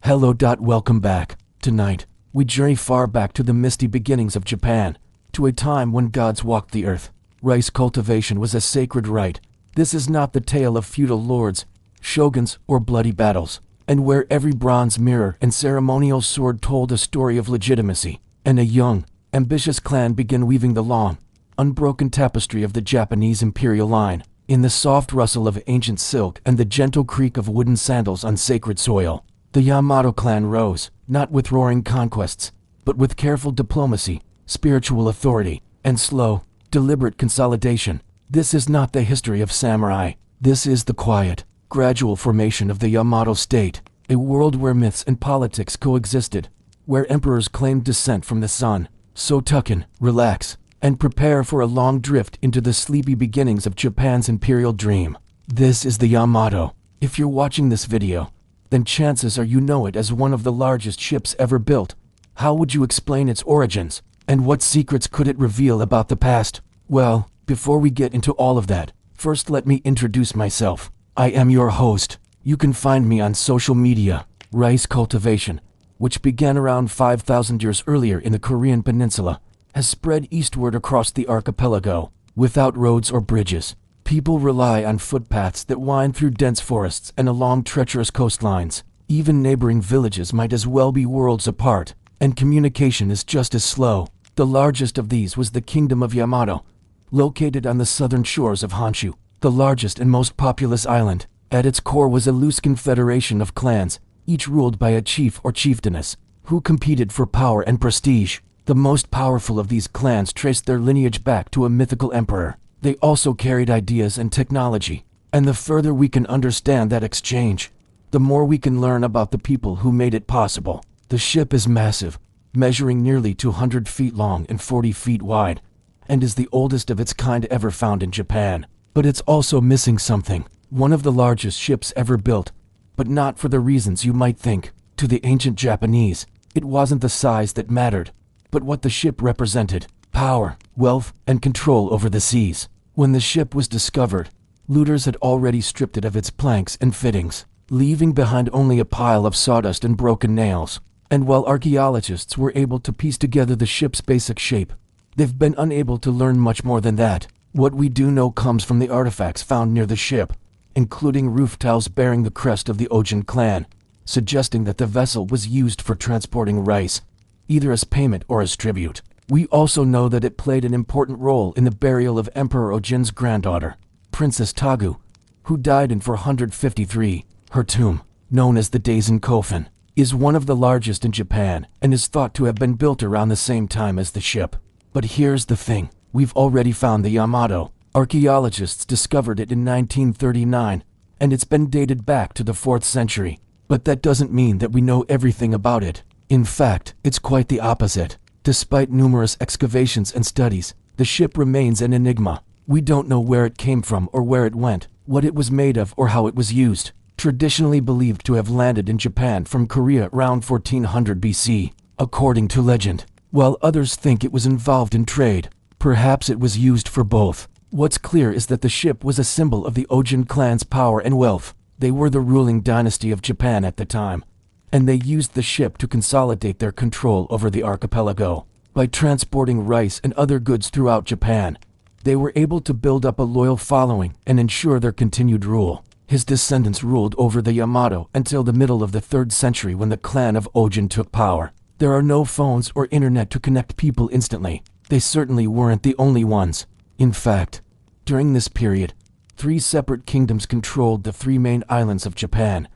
Hello. Welcome back. Tonight, we journey far back to the misty beginnings of Japan, to a time when gods walked the earth. Rice cultivation was a sacred rite. This is not the tale of feudal lords, shoguns, or bloody battles, and where every bronze mirror and ceremonial sword told a story of legitimacy, and a young, ambitious clan began weaving the long, unbroken tapestry of the Japanese imperial line, in the soft rustle of ancient silk and the gentle creak of wooden sandals on sacred soil. The Yamato clan rose, not with roaring conquests, but with careful diplomacy, spiritual authority, and slow, deliberate consolidation. This is not the history of samurai. This is the quiet, gradual formation of the Yamato state, a world where myths and politics coexisted, where emperors claimed descent from the sun. So tuck in, relax, and prepare for a long drift into the sleepy beginnings of Japan's imperial dream. This is the Yamato. If you're watching this video, then chances are you know it as one of the largest ships ever built. How would you explain its origins, and what secrets could it reveal about the past? Well, before we get into all of that, first let me introduce myself. I am your host. You can find me on social media. Rice cultivation, which began around 5,000 years earlier in the Korean peninsula, has spread eastward across the archipelago. Without roads or bridges, people rely on footpaths that wind through dense forests and along treacherous coastlines. Even neighboring villages might as well be worlds apart, and communication is just as slow. The largest of these was the Kingdom of Yamato, located on the southern shores of Honshu, the largest and most populous island. At its core was a loose confederation of clans, each ruled by a chief or chieftainess, who competed for power and prestige. The most powerful of these clans traced their lineage back to a mythical emperor. They also carried ideas and technology, and the further we can understand that exchange, the more we can learn about the people who made it possible. The ship is massive, measuring nearly 200 feet long and 40 feet wide, and is the oldest of its kind ever found in Japan. But it's also missing something. One of the largest ships ever built, but not for the reasons you might think. To the ancient Japanese, it wasn't the size that mattered, but what the ship represented: power, wealth, and control over the seas. When the ship was discovered, looters had already stripped it of its planks and fittings, leaving behind only a pile of sawdust and broken nails. And while archaeologists were able to piece together the ship's basic shape, they've been unable to learn much more than that. What we do know comes from the artifacts found near the ship, including roof tiles bearing the crest of the Ojin clan, suggesting that the vessel was used for transporting rice, either as payment or as tribute. We also know that it played an important role in the burial of Emperor Ojin's granddaughter, Princess Tagu, who died in 453. Her tomb, known as the Daisen Coffin, is one of the largest in Japan and is thought to have been built around the same time as the ship. But here's the thing. We've already found the Yamato. Archaeologists discovered it in 1939, and it's been dated back to the 4th century. But that doesn't mean that we know everything about it. In fact, it's quite the opposite. Despite numerous excavations and studies, the ship remains an enigma. We don't know where it came from or where it went, what it was made of or how it was used. Traditionally believed to have landed in Japan from Korea around 1400 BC, according to legend, while others think it was involved in trade. Perhaps it was used for both. What's clear is that the ship was a symbol of the Ojin clan's power and wealth. They were the ruling dynasty of Japan at the time, and they used the ship to consolidate their control over the archipelago. By transporting rice and other goods throughout Japan, they were able to build up a loyal following and ensure their continued rule. His descendants ruled over the Yamato until the middle of the 3rd century, when the clan of Ojin took power. There are no phones or internet to connect people instantly. They certainly weren't the only ones. In fact, during this period, 3 separate kingdoms controlled the 3 main islands of Japan,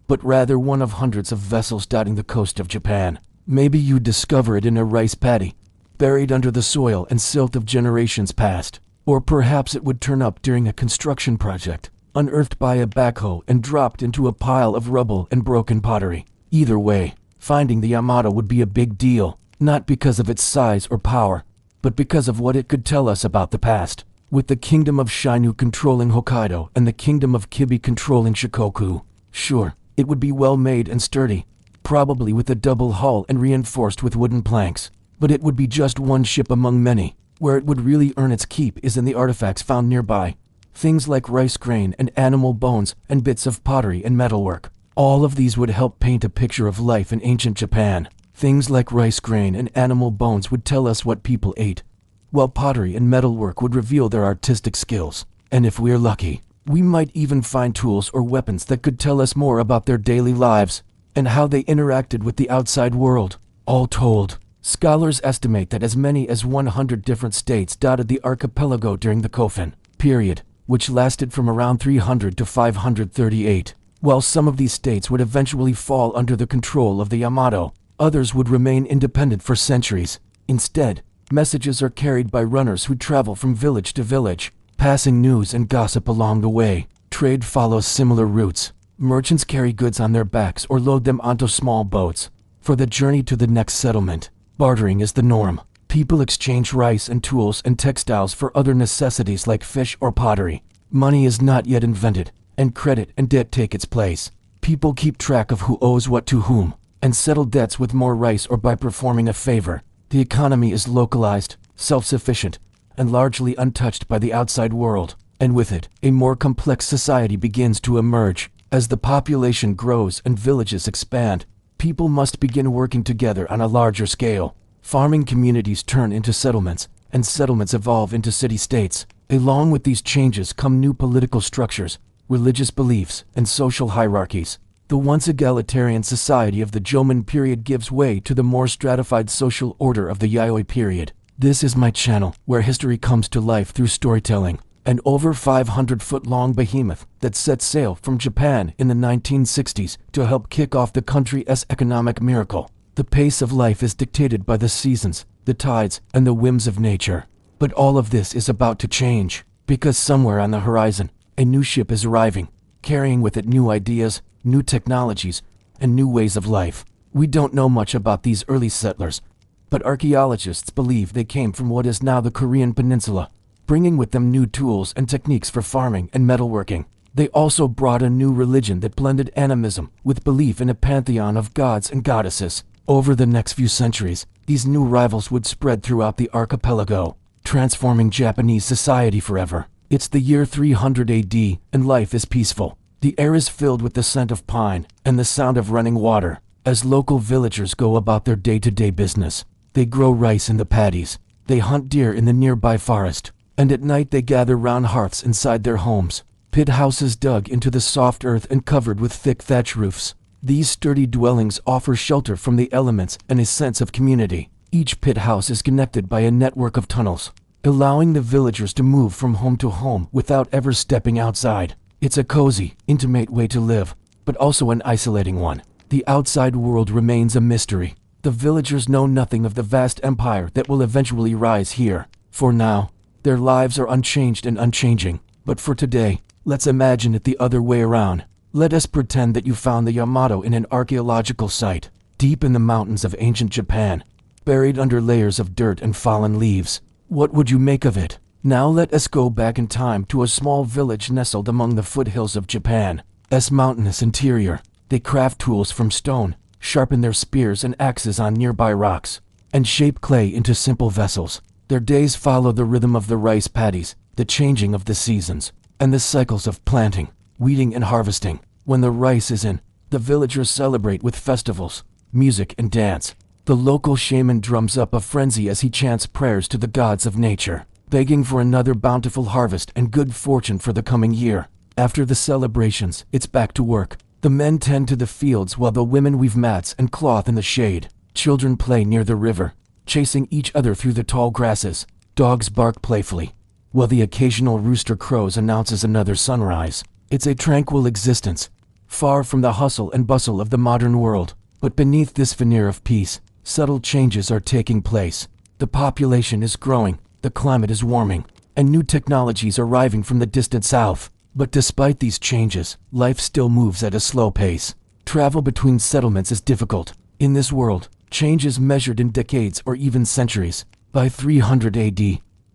but rather one of hundreds of vessels dotting the coast of Japan. Maybe you'd discover it in a rice paddy, buried under the soil and silt of generations past. Or perhaps it would turn up during a construction project, unearthed by a backhoe and dropped into a pile of rubble and broken pottery. Either way, finding the Yamato would be a big deal, not because of its size or power, but because of what it could tell us about the past. With the kingdom of Shinu controlling Hokkaido and the kingdom of Kibi controlling Shikoku, sure, it would be well made and sturdy, probably with a double hull and reinforced with wooden planks. But it would be just one ship among many. Where it would really earn its keep is in the artifacts found nearby. Things like rice grain and animal bones and bits of pottery and metalwork. All of these would help paint a picture of life in ancient Japan. Things like rice grain and animal bones would tell us what people ate, while pottery and metalwork would reveal their artistic skills. And if we're lucky, we might even find tools or weapons that could tell us more about their daily lives and how they interacted with the outside world. All told, scholars estimate that as many as 100 different states dotted the archipelago during the Kofun period, which lasted from around 300 to 538. While some of these states would eventually fall under the control of the Yamato, others would remain independent for centuries. Instead, messages are carried by runners who travel from village to village, passing news and gossip along the way. Trade follows similar routes. Merchants carry goods on their backs or load them onto small boats for the journey to the next settlement. Bartering is the norm. People exchange rice and tools and textiles for other necessities like fish or pottery. Money is not yet invented, and credit and debt take its place. People keep track of who owes what to whom, and settle debts with more rice or by performing a favor. The economy is localized, self-sufficient, and largely untouched by the outside world. And with it, a more complex society begins to emerge. As the population grows and villages expand, people must begin working together on a larger scale. Farming communities turn into settlements, and settlements evolve into city-states. Along with these changes come new political structures, religious beliefs, and social hierarchies. The once egalitarian society of the Jomon period gives way to the more stratified social order of the Yayoi period. This is my channel, where history comes to life through storytelling. An over 500-foot-long behemoth that set sail from Japan in the 1960s to help kick off the country's economic miracle. The pace of life is dictated by the seasons, the tides, and the whims of nature. But all of this is about to change, because somewhere on the horizon, a new ship is arriving, carrying with it new ideas, new technologies, and new ways of life. We don't know much about these early settlers, but archaeologists believe they came from what is now the Korean peninsula, bringing with them new tools and techniques for farming and metalworking. They also brought a new religion that blended animism with belief in a pantheon of gods and goddesses. Over the next few centuries, these new rivals would spread throughout the archipelago, transforming Japanese society forever. It's the year 300 AD, and life is peaceful. The air is filled with the scent of pine and the sound of running water. As local villagers go about their day-to-day business, they grow rice in the paddies, they hunt deer in the nearby forest, and at night they gather round hearths inside their homes. Pit houses dug into the soft earth and covered with thick thatch roofs. These sturdy dwellings offer shelter from the elements and a sense of community. Each pit house is connected by a network of tunnels, allowing the villagers to move from home to home without ever stepping outside. It's a cozy, intimate way to live, but also an isolating one. The outside world remains a mystery. The villagers know nothing of the vast empire that will eventually rise here. For now, their lives are unchanged and unchanging. But for today, let's imagine it the other way around. Let us pretend that you found the Yamato in an archaeological site, deep in the mountains of ancient Japan, buried under layers of dirt and fallen leaves. What would you make of it? Now let us go back in time to a small village nestled among the foothills of Japan's mountainous interior. They craft tools from stone, sharpen their spears and axes on nearby rocks, and shape clay into simple vessels. Their days follow the rhythm of the rice paddies, the changing of the seasons, and the cycles of planting, weeding, and harvesting. When the rice is in, the villagers celebrate with festivals, music, and dance. The local shaman drums up a frenzy as he chants prayers to the gods of nature, begging for another bountiful harvest and good fortune for the coming year. After the celebrations, it's back to work. The men tend to the fields while the women weave mats and cloth in the shade. Children play near the river, chasing each other through the tall grasses. Dogs bark playfully, while the occasional rooster crows announces another sunrise. It's a tranquil existence, far from the hustle and bustle of the modern world. But beneath this veneer of peace, subtle changes are taking place. The population is growing, the climate is warming, and new technologies are arriving from the distant south. But despite these changes, life still moves at a slow pace. Travel between settlements is difficult. In this world, change is measured in decades or even centuries. By 300 AD,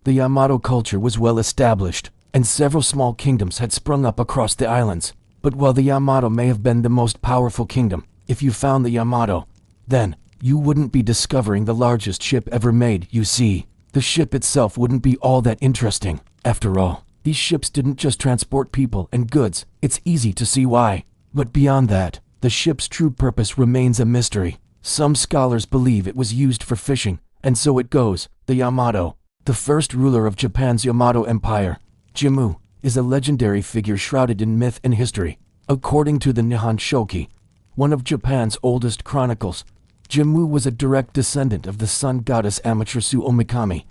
the Yamato culture was well established, and several small kingdoms had sprung up across the islands. But while the Yamato may have been the most powerful kingdom, if you found the Yamato, then you wouldn't be discovering the largest ship ever made, you see. The ship itself wouldn't be all that interesting. After all, these ships didn't just transport people and goods. It's easy to see why. But beyond that, The ship's true purpose remains a mystery. Some scholars believe it was used for fishing, and so it goes. The Yamato, the first ruler of Japan's Yamato Empire, Jimmu, is a legendary figure shrouded in myth and history. According to the Nihon Shoki, one of Japan's oldest chronicles, Jimmu was a direct descendant of the sun goddess Amaterasu Omikami.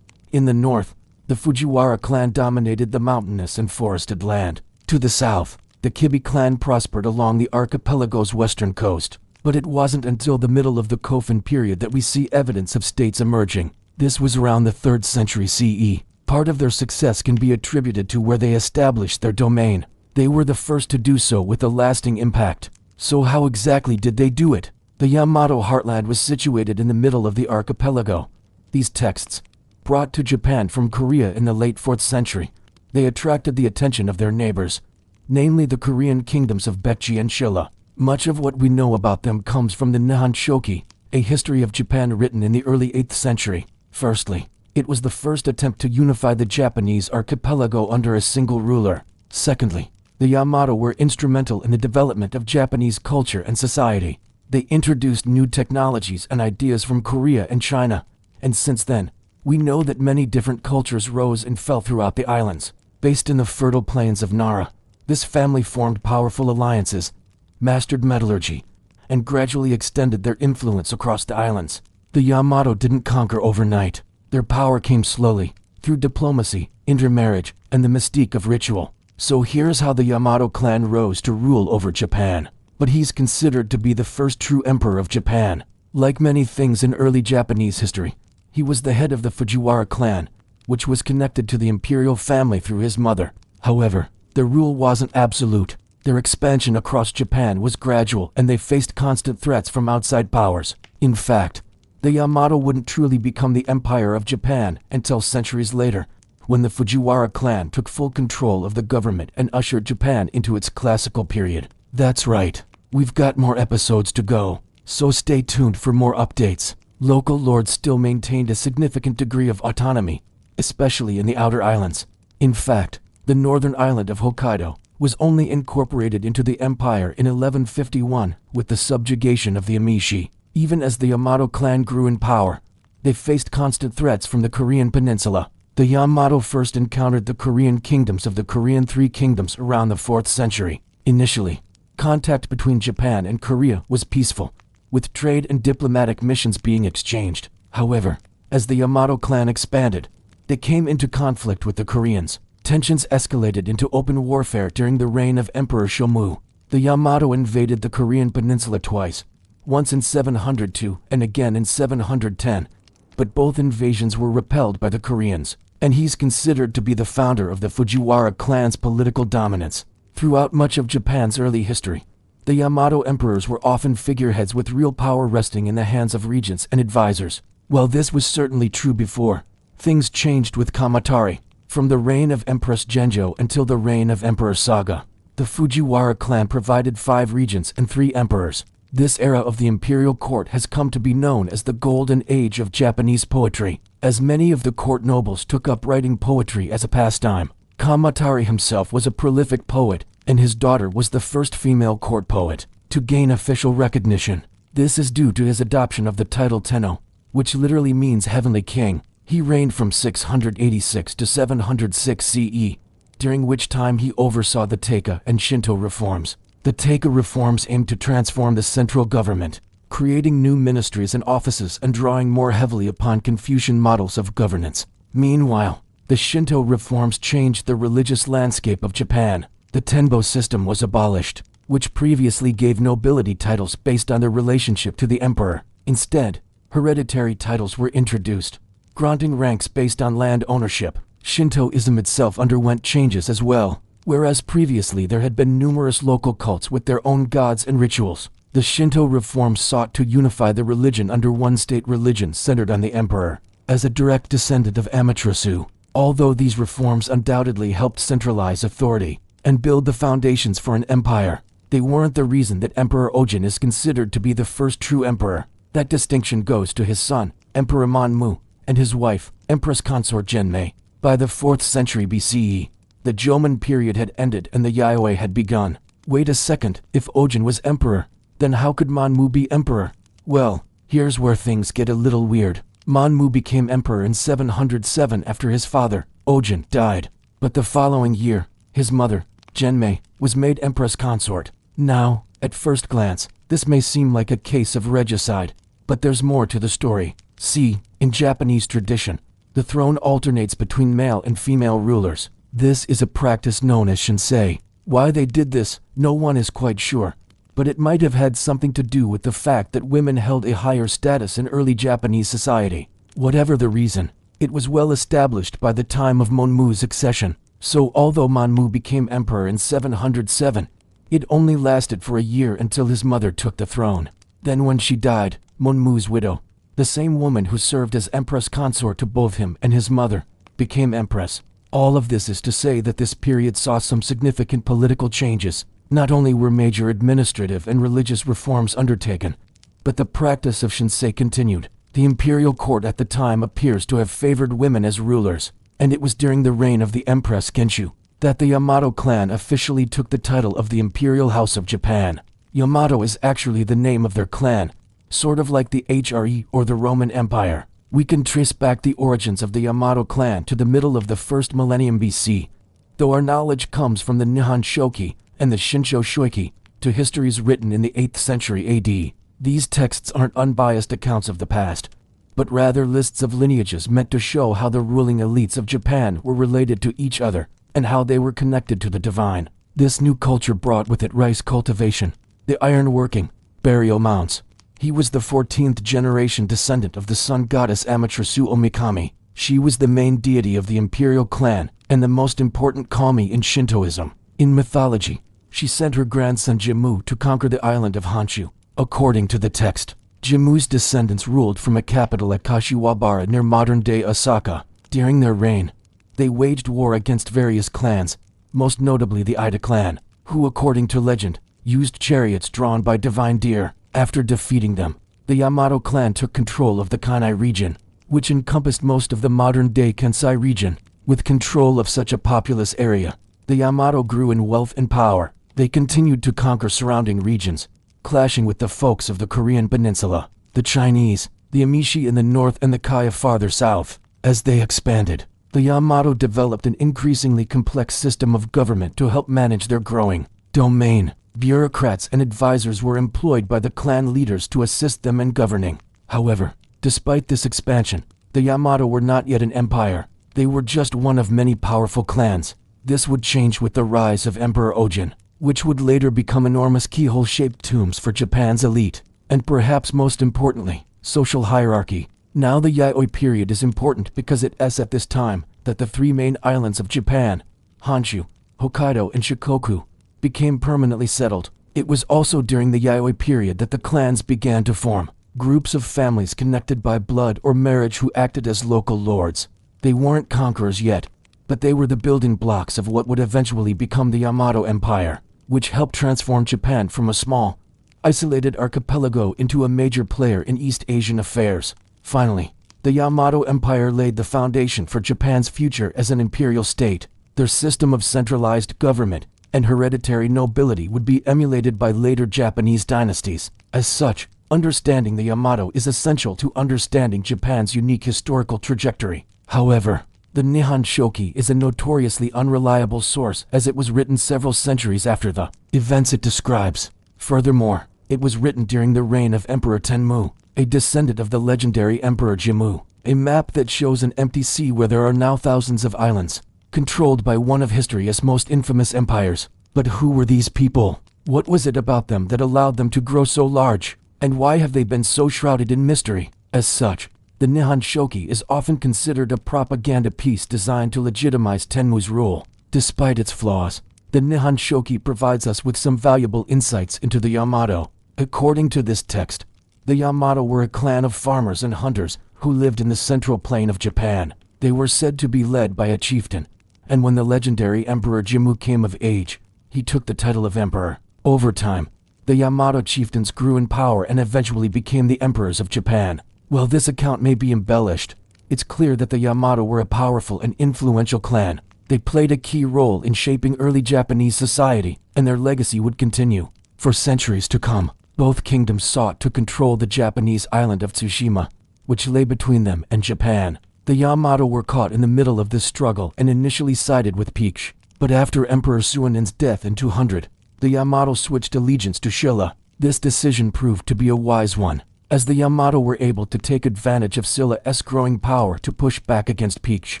In the north, the Fujiwara clan dominated the mountainous and forested land. To the south, the Kibi clan prospered along the archipelago's western coast. But it wasn't until the middle of the Kofun period that we see evidence of states emerging. This was around the 3rd century CE. Part of their success can be attributed to where they established their domain. They were the first to do so with a lasting impact. So how exactly did they do it? The Yamato heartland was situated in the middle of the archipelago. These texts, brought to Japan from Korea in the late 4th century, they attracted the attention of their neighbors, namely the Korean kingdoms of Baekje and Shilla. Much of what we know about them comes from the Nihon Shoki, a history of Japan written in the early 8th century. Firstly, it was the first attempt to unify the Japanese archipelago under a single ruler. Secondly, the Yamato were instrumental in the development of Japanese culture and society. They introduced new technologies and ideas from Korea and China, and since then, we know that many different cultures rose and fell throughout the islands. Based in the fertile plains of Nara, this family formed powerful alliances, mastered metallurgy, and gradually extended their influence across the islands. The Yamato didn't conquer overnight. Their power came slowly, through diplomacy, intermarriage, and the mystique of ritual. So here's how the Yamato clan rose to rule over Japan. But he's considered to be the first true emperor of Japan. Like many things in early Japanese history, he was the head of the Fujiwara clan, which was connected to the imperial family through his mother. However, their rule wasn't absolute. Their expansion across Japan was gradual, and they faced constant threats from outside powers. In fact, the Yamato wouldn't truly become the empire of Japan until centuries later, when the Fujiwara clan took full control of the government and ushered Japan into its classical period. That's right, we've got more episodes to go, so stay tuned for more updates. Local lords still maintained a significant degree of autonomy, especially in the outer islands. In fact, the northern island of Hokkaido was only incorporated into the empire in 1151 with the subjugation of the Emishi. Even as the Yamato clan grew in power, they faced constant threats from the Korean peninsula. The Yamato first encountered the Korean kingdoms of the Korean Three Kingdoms around the 4th century. Initially, contact between Japan and Korea was peaceful, with trade and diplomatic missions being exchanged. However, as the Yamato clan expanded, they came into conflict with the Koreans. Tensions escalated into open warfare during the reign of Emperor Shomu. The Yamato invaded the Korean peninsula twice, once in 702 and again in 710, but both invasions were repelled by the Koreans, and he's considered to be the founder of the Fujiwara clan's political dominance. Throughout much of Japan's early history, the Yamato emperors were often figureheads with real power resting in the hands of regents and advisors. While this was certainly true before, things changed with Kamatari. From the reign of Empress Genjo until the reign of Emperor Saga, the Fujiwara clan provided 5 regents and 3 emperors. This era of the imperial court has come to be known as the Golden Age of Japanese poetry, as many of the court nobles took up writing poetry as a pastime. Kamatari himself was a prolific poet, and his daughter was the first female court poet to gain official recognition. This is due to his adoption of the title Tenno, which literally means heavenly king. He reigned from 686 to 706 CE, during which time he oversaw the Taika and Shinto reforms. The Taika reforms aimed to transform the central government, creating new ministries and offices and drawing more heavily upon Confucian models of governance. Meanwhile, the Shinto reforms changed the religious landscape of Japan. The Tenbo system was abolished, which previously gave nobility titles based on their relationship to the emperor. Instead, hereditary titles were introduced, granting ranks based on land ownership. Shintoism itself underwent changes as well. Whereas previously there had been numerous local cults with their own gods and rituals, the Shinto reforms sought to unify the religion under one state religion centered on the emperor. As a direct descendant of Amaterasu, although these reforms undoubtedly helped centralize authority and build the foundations for an empire, they weren't the reason that Emperor Ojin is considered to be the first true emperor. That distinction goes to his son, Emperor Monmu, and his wife, Empress Consort Genmei. By the 4th century BCE, the Jomon period had ended and the Yayoi had begun. Wait a second, if Ojin was emperor, Then how could Monmu be emperor? Well, here's where things get a little weird. Monmu became emperor in 707 after his father, Ojin, died. But the following year, his mother, Genmei, was made empress consort. Now, at first glance, this may seem like a case of regicide, but there's more to the story. See, in Japanese tradition, the throne alternates between male and female rulers. This is a practice known as shinsei. Why they did this, no one is quite sure, but it might have had something to do with the fact that women held a higher status in early Japanese society. Whatever the reason, it was well established by the time of Monmu's accession. So although Monmu became emperor in 707, it only lasted for a year until his mother took the throne. Then when she died, Monmu's widow, the same woman who served as empress consort to both him and his mother, became empress. All of this is to say that this period saw some significant political changes. Not only were major administrative and religious reforms undertaken, but the practice of shinsei continued. The imperial court at the time appears to have favored women as rulers, and it was during the reign of the Empress Genshu that the Yamato clan officially took the title of the Imperial House of Japan. Yamato is actually the name of their clan, sort of like the HRE or the Roman Empire. We can trace back the origins of the Yamato clan to the middle of the first millennium BC, though our knowledge comes from the Nihon Shoki and the Shinsho Shoiki, to histories written in the 8th century AD. These texts aren't unbiased accounts of the past, but rather lists of lineages meant to show how the ruling elites of Japan were related to each other and how they were connected to the divine. This new culture brought with it rice cultivation, the ironworking, burial mounds. He was the 14th generation descendant of the sun goddess Amaterasu Omikami. She was the main deity of the imperial clan and the most important kami in Shintoism. In mythology, she sent her grandson Jimmu to conquer the island of Honshu. According to the text, Jimmu's descendants ruled from a capital at Kashiwabara near modern-day Osaka. During their reign, they waged war against various clans, most notably the Ida clan, who, according to legend, used chariots drawn by divine deer. After defeating them, the Yamato clan took control of the Kanai region, which encompassed most of the modern-day Kansai region. With control of such a populous area, the Yamato grew in wealth and power. They continued to conquer surrounding regions, clashing with the folks of the Korean peninsula, the Chinese, the Amishi in the north and the Kaya farther south. As they expanded, the Yamato developed an increasingly complex system of government to help manage their growing domain. Bureaucrats and advisors were employed by the clan leaders to assist them in governing. However, despite this expansion, the Yamato were not yet an empire. They were just one of many powerful clans. This would change with the rise of Emperor Ojin, which would later become enormous keyhole-shaped tombs for Japan's elite, and perhaps most importantly, social hierarchy. Now the Yayoi period is important because it is at this time that the three main islands of Japan, Honshu, Hokkaido, and Shikoku, became permanently settled. It was also during the Yayoi period that the clans began to form, groups of families connected by blood or marriage who acted as local lords. They weren't conquerors yet, but they were the building blocks of what would eventually become the Yamato Empire, which helped transform Japan from a small, isolated archipelago into a major player in East Asian affairs. Finally, the Yamato Empire laid the foundation for Japan's future as an imperial state. Their system of centralized government and hereditary nobility would be emulated by later Japanese dynasties. As such, understanding the Yamato is essential to understanding Japan's unique historical trajectory. However, the Nihon Shoki is a notoriously unreliable source as it was written several centuries after the events it describes. Furthermore, it was written during the reign of Emperor Tenmu, a descendant of the legendary Emperor Jimmu. A map that shows an empty sea where there are now thousands of islands, controlled by one of history's most infamous empires. But who were these people? What was it about them that allowed them to grow so large? And why have they been so shrouded in mystery? As such, the Nihon Shoki is often considered a propaganda piece designed to legitimize Tenmu's rule. Despite its flaws, the Nihon Shoki provides us with some valuable insights into the Yamato. According to this text, the Yamato were a clan of farmers and hunters who lived in the central plain of Japan. They were said to be led by a chieftain, and when the legendary Emperor Jimmu came of age, he took the title of emperor. Over time, the Yamato chieftains grew in power and eventually became the emperors of Japan. While this account may be embellished, it's clear that the Yamato were a powerful and influential clan. They played a key role in shaping early Japanese society, and their legacy would continue for centuries to come. Both kingdoms sought to control the Japanese island of Tsushima, which lay between them and Japan. The Yamato were caught in the middle of this struggle and initially sided with Peach. But after Emperor Suinen's death in 200, the Yamato switched allegiance to Silla. This decision proved to be a wise one, as the Yamato were able to take advantage of Silla's growing power to push back against Peach.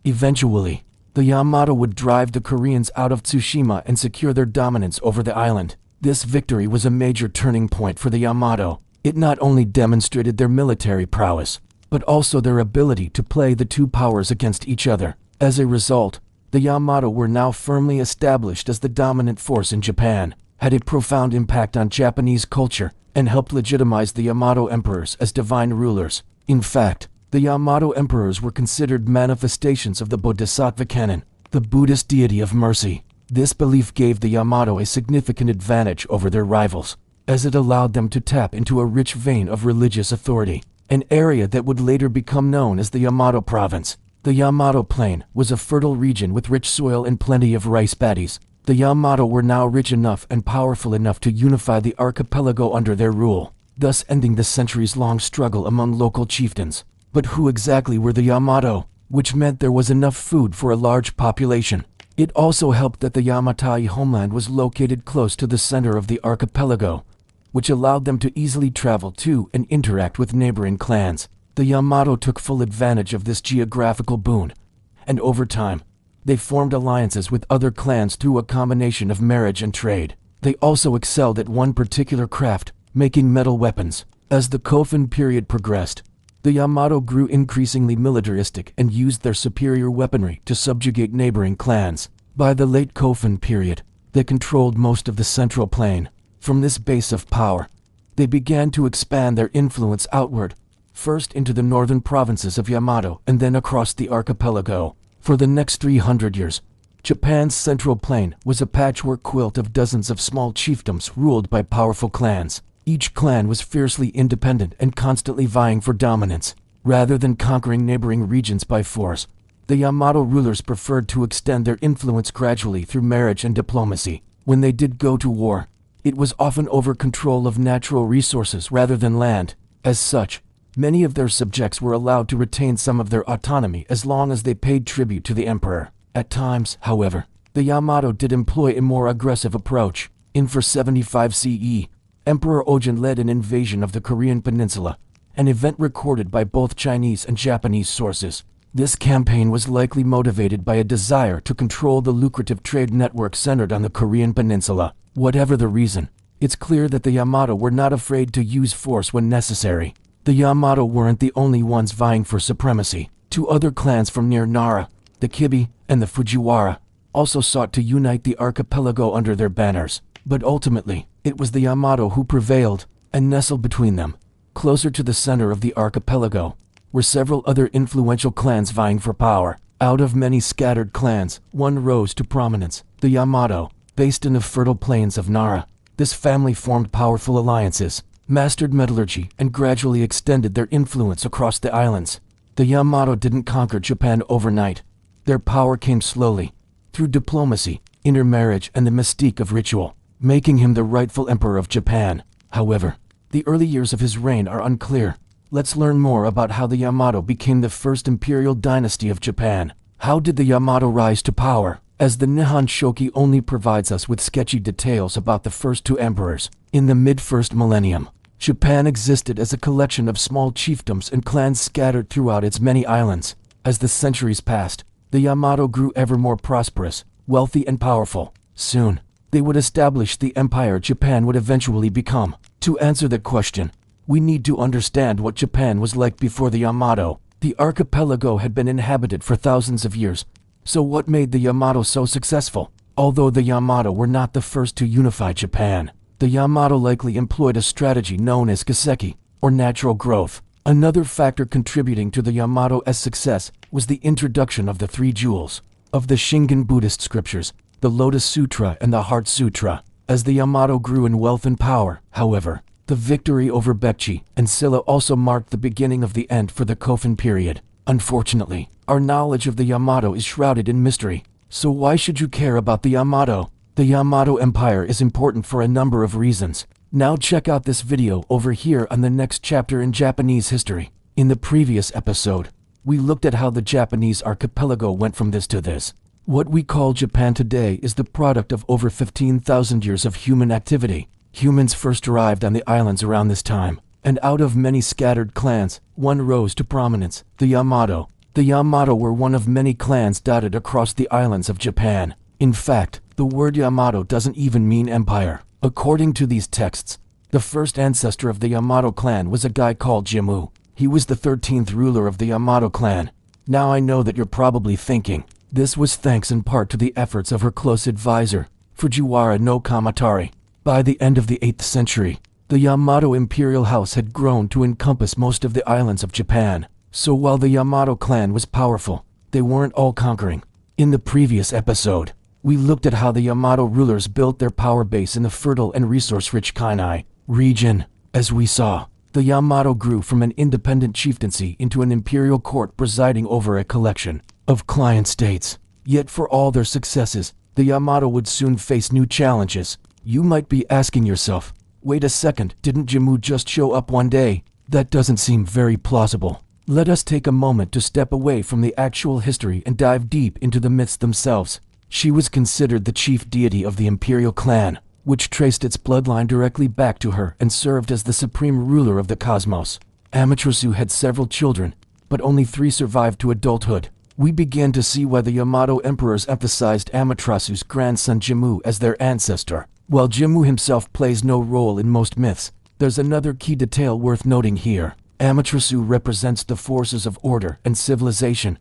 Eventually, the Yamato would drive the Koreans out of Tsushima and secure their dominance over the island. This victory was a major turning point for the Yamato. It not only demonstrated their military prowess, but also their ability to play the two powers against each other. As a result, the Yamato were now firmly established as the dominant force in Japan, had a profound impact on Japanese culture, and helped legitimize the Yamato emperors as divine rulers. In fact, the Yamato emperors were considered manifestations of the Bodhisattva canon, the Buddhist deity of mercy. This belief gave the Yamato a significant advantage over their rivals, as it allowed them to tap into a rich vein of religious authority, an area that would later become known as the Yamato province. The Yamato plain was a fertile region with rich soil and plenty of rice paddies. The Yamato were now rich enough and powerful enough to unify the archipelago under their rule, thus ending the centuries-long struggle among local chieftains. But who exactly were the Yamato? Which meant there was enough food for a large population. It also helped that the Yamatai homeland was located close to the center of the archipelago, which allowed them to easily travel to and interact with neighboring clans. The Yamato took full advantage of this geographical boon, and over time, they formed alliances with other clans through a combination of marriage and trade. They also excelled at one particular craft, making metal weapons. As the Kofun period progressed, the Yamato grew increasingly militaristic and used their superior weaponry to subjugate neighboring clans. By the late Kofun period, they controlled most of the central plain. From this base of power, they began to expand their influence outward, first into the northern provinces of Yamato and then across the archipelago. For the next 300 years, Japan's central plain was a patchwork quilt of dozens of small chiefdoms ruled by powerful clans. Each clan was fiercely independent and constantly vying for dominance. Rather than conquering neighboring regions by force, the Yamato rulers preferred to extend their influence gradually through marriage and diplomacy. When they did go to war, it was often over control of natural resources rather than land. As such, many of their subjects were allowed to retain some of their autonomy as long as they paid tribute to the emperor. At times, however, the Yamato did employ a more aggressive approach. In 475 CE, Emperor Ojin led an invasion of the Korean peninsula, an event recorded by both Chinese and Japanese sources. This campaign was likely motivated by a desire to control the lucrative trade network centered on the Korean peninsula. Whatever the reason, it's clear that the Yamato were not afraid to use force when necessary. The Yamato weren't the only ones vying for supremacy. Two other clans from near Nara, the Kibi and the Fujiwara, also sought to unite the archipelago under their banners. But ultimately, it was the Yamato who prevailed, and nestled between them, closer to the center of the archipelago, were several other influential clans vying for power. Out of many scattered clans, one rose to prominence, the Yamato. Based in the fertile plains of Nara, this family formed powerful alliances, mastered metallurgy, and gradually extended their influence across the islands. The Yamato didn't conquer Japan overnight. Their power came slowly, through diplomacy, intermarriage, and the mystique of ritual, making him the rightful emperor of Japan. However, the early years of his reign are unclear. Let's learn more about how the Yamato became the first imperial dynasty of Japan. How did the Yamato rise to power? As the Nihon Shoki only provides us with sketchy details about the first two emperors. In the mid-first millennium, Japan existed as a collection of small chiefdoms and clans scattered throughout its many islands. As the centuries passed, the Yamato grew ever more prosperous, wealthy, and powerful. Soon, they would establish the empire Japan would eventually become. To answer that question, we need to understand what Japan was like before the Yamato. The archipelago had been inhabited for thousands of years. So what made the Yamato so successful? Although the Yamato were not the first to unify Japan, the Yamato likely employed a strategy known as Kiseki, or natural growth. Another factor contributing to the Yamato's success was the introduction of the three jewels of the Shingon Buddhist scriptures, the Lotus Sutra and the Heart Sutra. As the Yamato grew in wealth and power, however, the victory over Baekje and Silla also marked the beginning of the end for the Kofun period. Unfortunately, our knowledge of the Yamato is shrouded in mystery. So why should you care about the Yamato? The Yamato Empire is important for a number of reasons. Now check out this video over here on the next chapter in Japanese history. In the previous episode, we looked at how the Japanese archipelago went from this to this. What we call Japan today is the product of over 15,000 years of human activity. Humans first arrived on the islands around this time, and out of many scattered clans, one rose to prominence, the Yamato. The Yamato were one of many clans dotted across the islands of Japan. In fact, the word Yamato doesn't even mean empire. According to these texts, the first ancestor of the Yamato clan was a guy called Jimmu. He was the 13th ruler of the Yamato clan. Now I know that you're probably thinking, this was thanks in part to the efforts of her close advisor, Fujiwara no Kamatari. By the end of the 8th century, the Yamato imperial house had grown to encompass most of the islands of Japan. So while the Yamato clan was powerful, they weren't all conquering. In the previous episode, we looked at how the Yamato rulers built their power base in the fertile and resource-rich Kainai region. As we saw, the Yamato grew from an independent chieftaincy into an imperial court presiding over a collection of client states. Yet for all their successes, the Yamato would soon face new challenges. You might be asking yourself, wait a second, didn't Jimmu just show up one day? That doesn't seem very plausible. Let us take a moment to step away from the actual history and dive deep into the myths themselves. She was considered the chief deity of the imperial clan, which traced its bloodline directly back to her and served as the supreme ruler of the cosmos. Amaterasu had several children, but only 3 survived to adulthood. We begin to see why the Yamato emperors emphasized Amaterasu's grandson Jimmu as their ancestor. While Jimmu himself plays no role in most myths, there's another key detail worth noting here. Amaterasu represents the forces of order and civilization.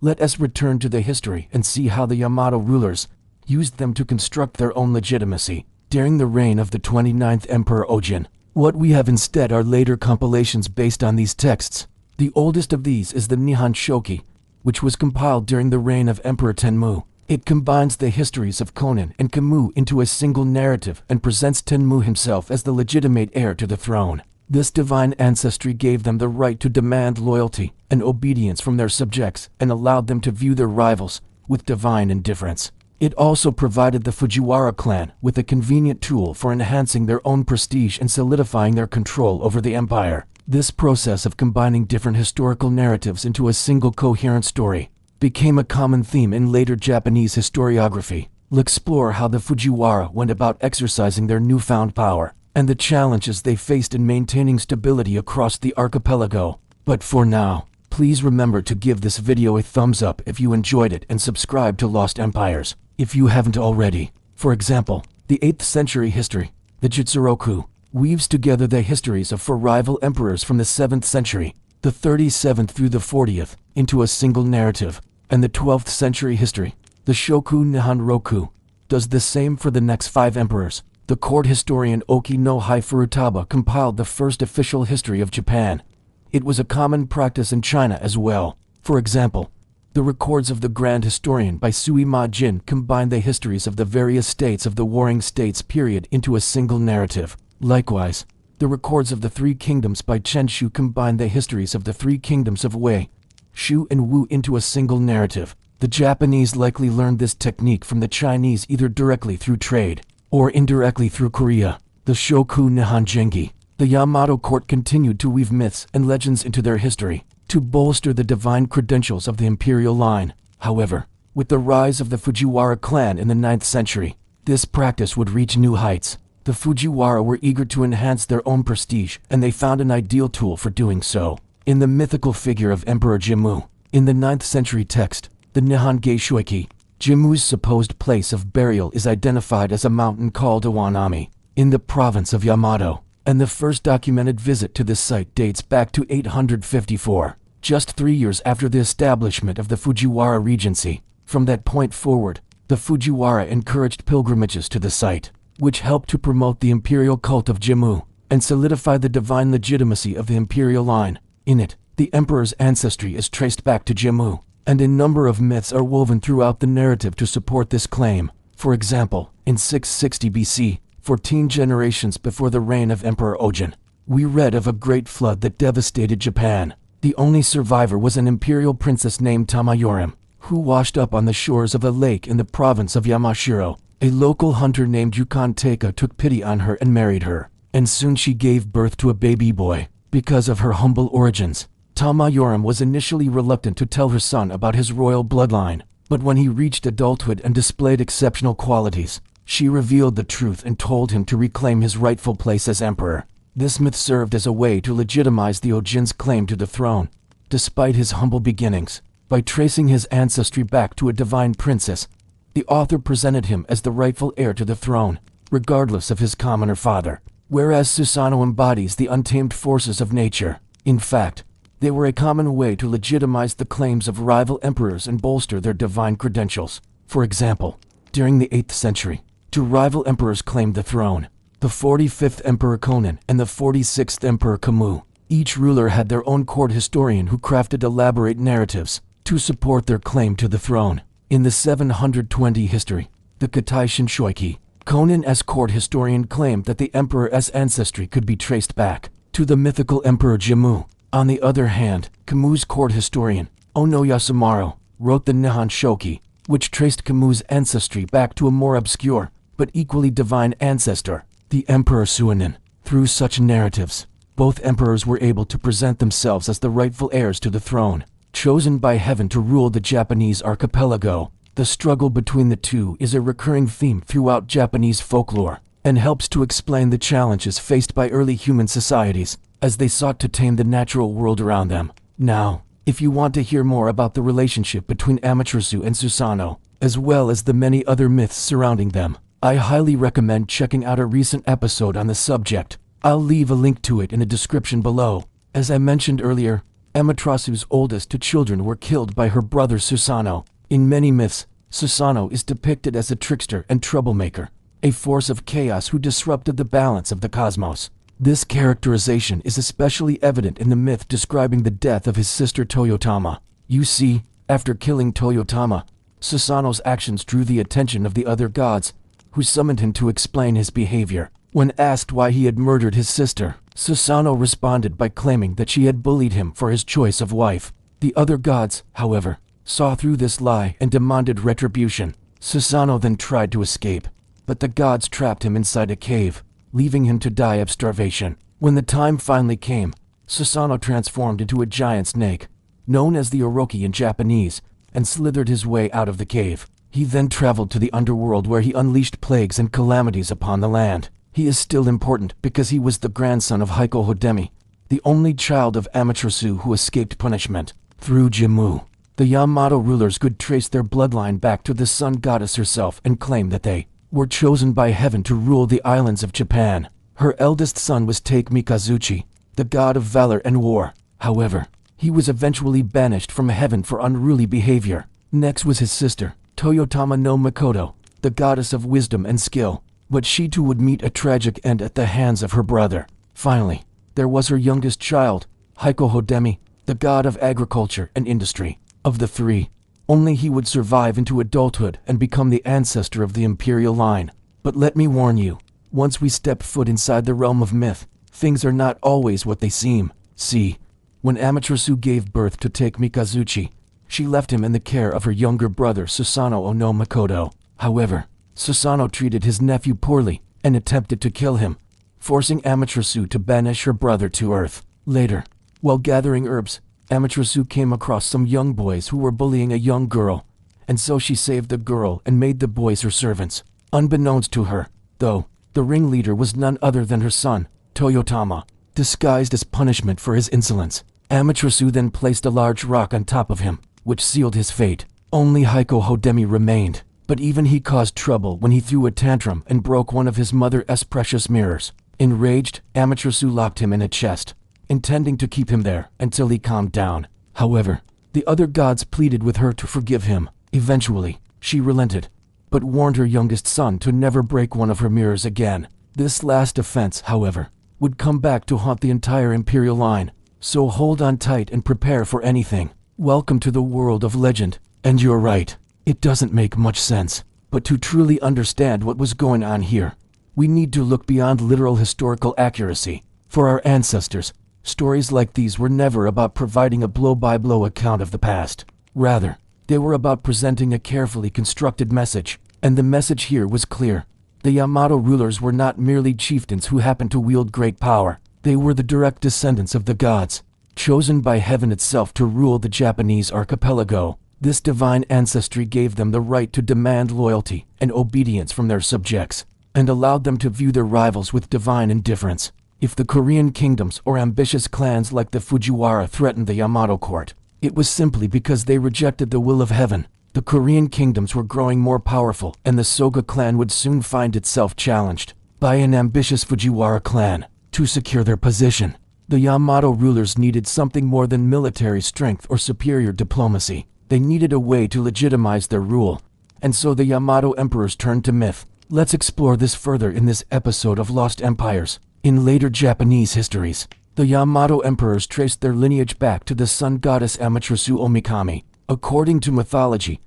Let us return to the history and see how the Yamato rulers used them to construct their own legitimacy. During the reign of the 29th Emperor Ojin, what we have instead are later compilations based on these texts. The oldest of these is the Nihon Shoki, which was compiled during the reign of Emperor Tenmu. It combines the histories of Konin and Kamu into a single narrative and presents Tenmu himself as the legitimate heir to the throne. This divine ancestry gave them the right to demand loyalty and obedience from their subjects and allowed them to view their rivals with divine indifference. It also provided the Fujiwara clan with a convenient tool for enhancing their own prestige and solidifying their control over the empire. This process of combining different historical narratives into a single coherent story became a common theme in later Japanese historiography. We'll explore how the Fujiwara went about exercising their newfound power and the challenges they faced in maintaining stability across the archipelago. But for now, please remember to give this video a thumbs up if you enjoyed it and subscribe to Lost Empires if you haven't already. For example, the 8th century history, the Jutsuroku, weaves together the histories of 4 rival emperors from the 7th century, the 37th through the 40th, into a single narrative. And the 12th century history, the Shoku Nihon Roku, does the same for the next 5 emperors. The court historian Oki no Hai Furutaba compiled the first official history of Japan. It was a common practice in China as well. For example, the records of the Grand Historian by Sui Ma Jin combined the histories of the various states of the Warring States period into a single narrative. Likewise, the records of the 3 kingdoms by Chen Shu combined the histories of the 3 kingdoms of Wei, Shu and Wu into a single narrative. The Japanese likely learned this technique from the Chinese either directly through trade or indirectly through Korea. The Shoku Nihon Gengi, the Yamato court continued to weave myths and legends into their history to bolster the divine credentials of the imperial line. However, with the rise of the Fujiwara clan in the 9th century, this practice would reach new heights. The Fujiwara were eager to enhance their own prestige, and they found an ideal tool for doing so in the mythical figure of Emperor Jimmu. In the 9th century text, the Nihon Geishoiki, Jimmu's supposed place of burial is identified as a mountain called Iwanami, in the province of Yamato, and the first documented visit to this site dates back to 854, just 3 years after the establishment of the Fujiwara regency. From that point forward, the Fujiwara encouraged pilgrimages to the site, which helped to promote the imperial cult of Jimmu and solidify the divine legitimacy of the imperial line. In it, the emperor's ancestry is traced back to Jimmu, and a number of myths are woven throughout the narrative to support this claim. For example, in 660 BC, 14 generations before the reign of Emperor Ojin, we read of a great flood that devastated Japan. The only survivor was an imperial princess named Tamayorim, who washed up on the shores of a lake in the province of Yamashiro. A local hunter named Yukon Teika took pity on her and married her. and soon she gave birth to a baby boy. Because of her humble origins, Tama Yoram was initially reluctant to tell her son about his royal bloodline, but when he reached adulthood and displayed exceptional qualities, she revealed the truth and told him to reclaim his rightful place as emperor. This myth served as a way to legitimize the Ojin's claim to the throne, despite his humble beginnings. By tracing his ancestry back to a divine princess, the author presented him as the rightful heir to the throne, regardless of his commoner father. Whereas Susanoo embodies the untamed forces of nature. In fact, they were a common way to legitimize the claims of rival emperors and bolster their divine credentials. For example, during the 8th century, two rival emperors claimed the throne: the 45th Emperor Conan and the 46th Emperor Kamu. Each ruler had their own court historian who crafted elaborate narratives to support their claim to the throne. In the 720 history, the Katai Shinshoiki, Conan's court historian claimed that the emperor's ancestry could be traced back to the mythical Emperor Jimmu. On the other hand, Kamu's court historian, Ono Yasumaru, wrote the Nihon Shoki, which traced Kamu's ancestry back to a more obscure, but equally divine ancestor, the Emperor Suinin. Through such narratives, both emperors were able to present themselves as the rightful heirs to the throne, chosen by heaven to rule the Japanese archipelago. The struggle between the two is a recurring theme throughout Japanese folklore, and helps to explain the challenges faced by early human societies as they sought to tame the natural world around them. Now, if you want to hear more about the relationship between Amaterasu and Susanoo, as well as the many other myths surrounding them, I highly recommend checking out a recent episode on the subject. I'll leave a link to it in the description below. As I mentioned earlier, Amaterasu's oldest two children were killed by her brother Susanoo. In many myths, Susanoo is depicted as a trickster and troublemaker, a force of chaos who disrupted the balance of the cosmos. This characterization is especially evident in the myth describing the death of his sister Toyotama. You see, after killing Toyotama, Susanoo's actions drew the attention of the other gods, who summoned him to explain his behavior. When asked why he had murdered his sister, Susanoo responded by claiming that she had bullied him for his choice of wife. The other gods, however, saw through this lie and demanded retribution. Susanoo then tried to escape, but the gods trapped him inside a cave, leaving him to die of starvation. When the time finally came, Susanoo transformed into a giant snake, known as the Orochi in Japanese, and slithered his way out of the cave. He then traveled to the underworld where he unleashed plagues and calamities upon the land. He is still important because he was the grandson of Heiko Hodemi, the only child of Amaterasu who escaped punishment. Through Jimmu, the Yamato rulers could trace their bloodline back to the sun goddess herself and claim that they were chosen by heaven to rule the islands of Japan. Her eldest son was Take Mikazuchi, the god of valor and war. However, he was eventually banished from heaven for unruly behavior. Next was his sister, Toyotama no Makoto, the goddess of wisdom and skill, but she too would meet a tragic end at the hands of her brother. Finally, there was her youngest child, Heiko Hodemi, the god of agriculture and industry. Of the three, only he would survive into adulthood and become the ancestor of the imperial line. But let me warn you, once we step foot inside the realm of myth, things are not always what they seem. See, when Amaterasu gave birth to Take Mikazuchi, she left him in the care of her younger brother Susanoo no Makoto. However, Susanoo treated his nephew poorly and attempted to kill him, forcing Amaterasu to banish her brother to Earth. Later, while gathering herbs, Amaterasu came across some young boys who were bullying a young girl, and so she saved the girl and made the boys her servants. Unbeknownst to her, though, the ringleader was none other than her son, Toyotama. Disguised as punishment for his insolence, Amaterasu then placed a large rock on top of him, which sealed his fate. Only Heiko Hodemi remained, but even he caused trouble when he threw a tantrum and broke one of his mother's precious mirrors. Enraged, Amaterasu locked him in a chest, intending to keep him there until he calmed down. However, the other gods pleaded with her to forgive him. Eventually, she relented, but warned her youngest son to never break one of her mirrors again. This last offense, however, would come back to haunt the entire imperial line, so hold on tight and prepare for anything. Welcome to the world of legend. And you're right, it doesn't make much sense, but to truly understand what was going on here, we need to look beyond literal historical accuracy. For our ancestors, stories like these were never about providing a blow-by-blow account of the past. Rather, they were about presenting a carefully constructed message, and the message here was clear. The Yamato rulers were not merely chieftains who happened to wield great power. They were the direct descendants of the gods, chosen by heaven itself to rule the Japanese archipelago. This divine ancestry gave them the right to demand loyalty and obedience from their subjects, and allowed them to view their rivals with divine indifference. If the Korean kingdoms or ambitious clans like the Fujiwara threatened the Yamato court, it was simply because they rejected the will of heaven. The Korean kingdoms were growing more powerful, and the Soga clan would soon find itself challenged by an ambitious Fujiwara clan. To secure their position, the Yamato rulers needed something more than military strength or superior diplomacy. They needed a way to legitimize their rule, and so the Yamato emperors turned to myth. Let's explore this further in this episode of Lost Empires. In later Japanese histories, the Yamato emperors traced their lineage back to the sun goddess Amaterasu Omikami. According to mythology,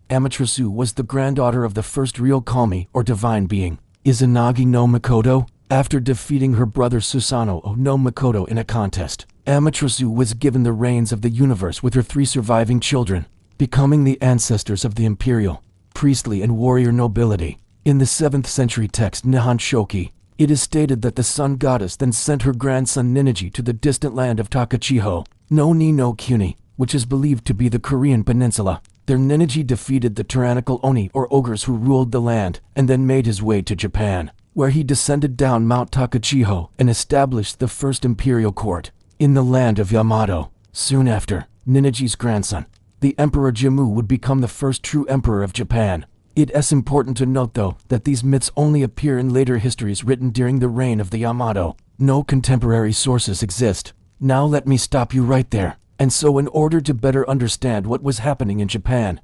Amaterasu was the granddaughter of the first real kami or divine being, Izanagi no Mikoto. After defeating her brother Susanoo no Mikoto in a contest, Amaterasu was given the reins of the universe with her 3 surviving children, becoming the ancestors of the imperial, priestly and warrior nobility. In the 7th century text Nihon Shoki, it is stated that the sun goddess then sent her grandson Ninigi to the distant land of Takachiho, no Ni no Kuni, which is believed to be the Korean peninsula. There Ninigi defeated the tyrannical Oni or ogres who ruled the land, and then made his way to Japan, where he descended down Mount Takachiho and established the first imperial court in the land of Yamato. Soon after, Ninigi's grandson, the Emperor Jimmu, would become the first true emperor of Japan. It is important to note, though, that these myths only appear in later histories written during the reign of the Yamato. No contemporary sources exist. Now let me stop you right there. And so, in order to better understand what was happening in Japan,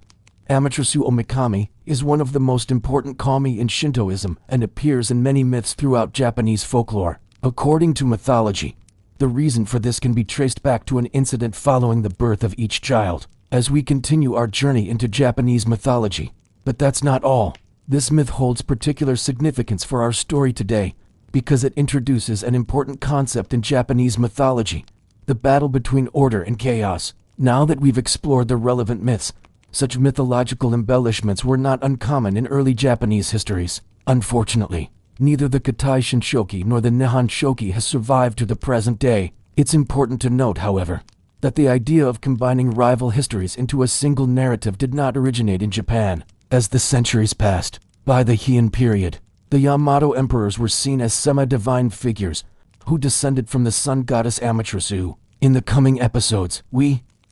Amaterasu Omikami is one of the most important kami in Shintoism and appears in many myths throughout Japanese folklore. According to mythology, the reason for this can be traced back to an incident following the birth of each child. As we continue our journey into Japanese mythology, but that's not all. This myth holds particular significance for our story today because it introduces an important concept in Japanese mythology: the battle between order and chaos. Now that we've explored the relevant myths, such mythological embellishments were not uncommon in early Japanese histories. Unfortunately, neither the Kitai Shinshoki nor the Nihon Shoki has survived to the present day. It's important to note, however, that the idea of combining rival histories into a single narrative did not originate in Japan. As the centuries passed, by the Heian period, the Yamato emperors were seen as semi-divine figures who descended from the sun goddess Amaterasu. In the coming episodes,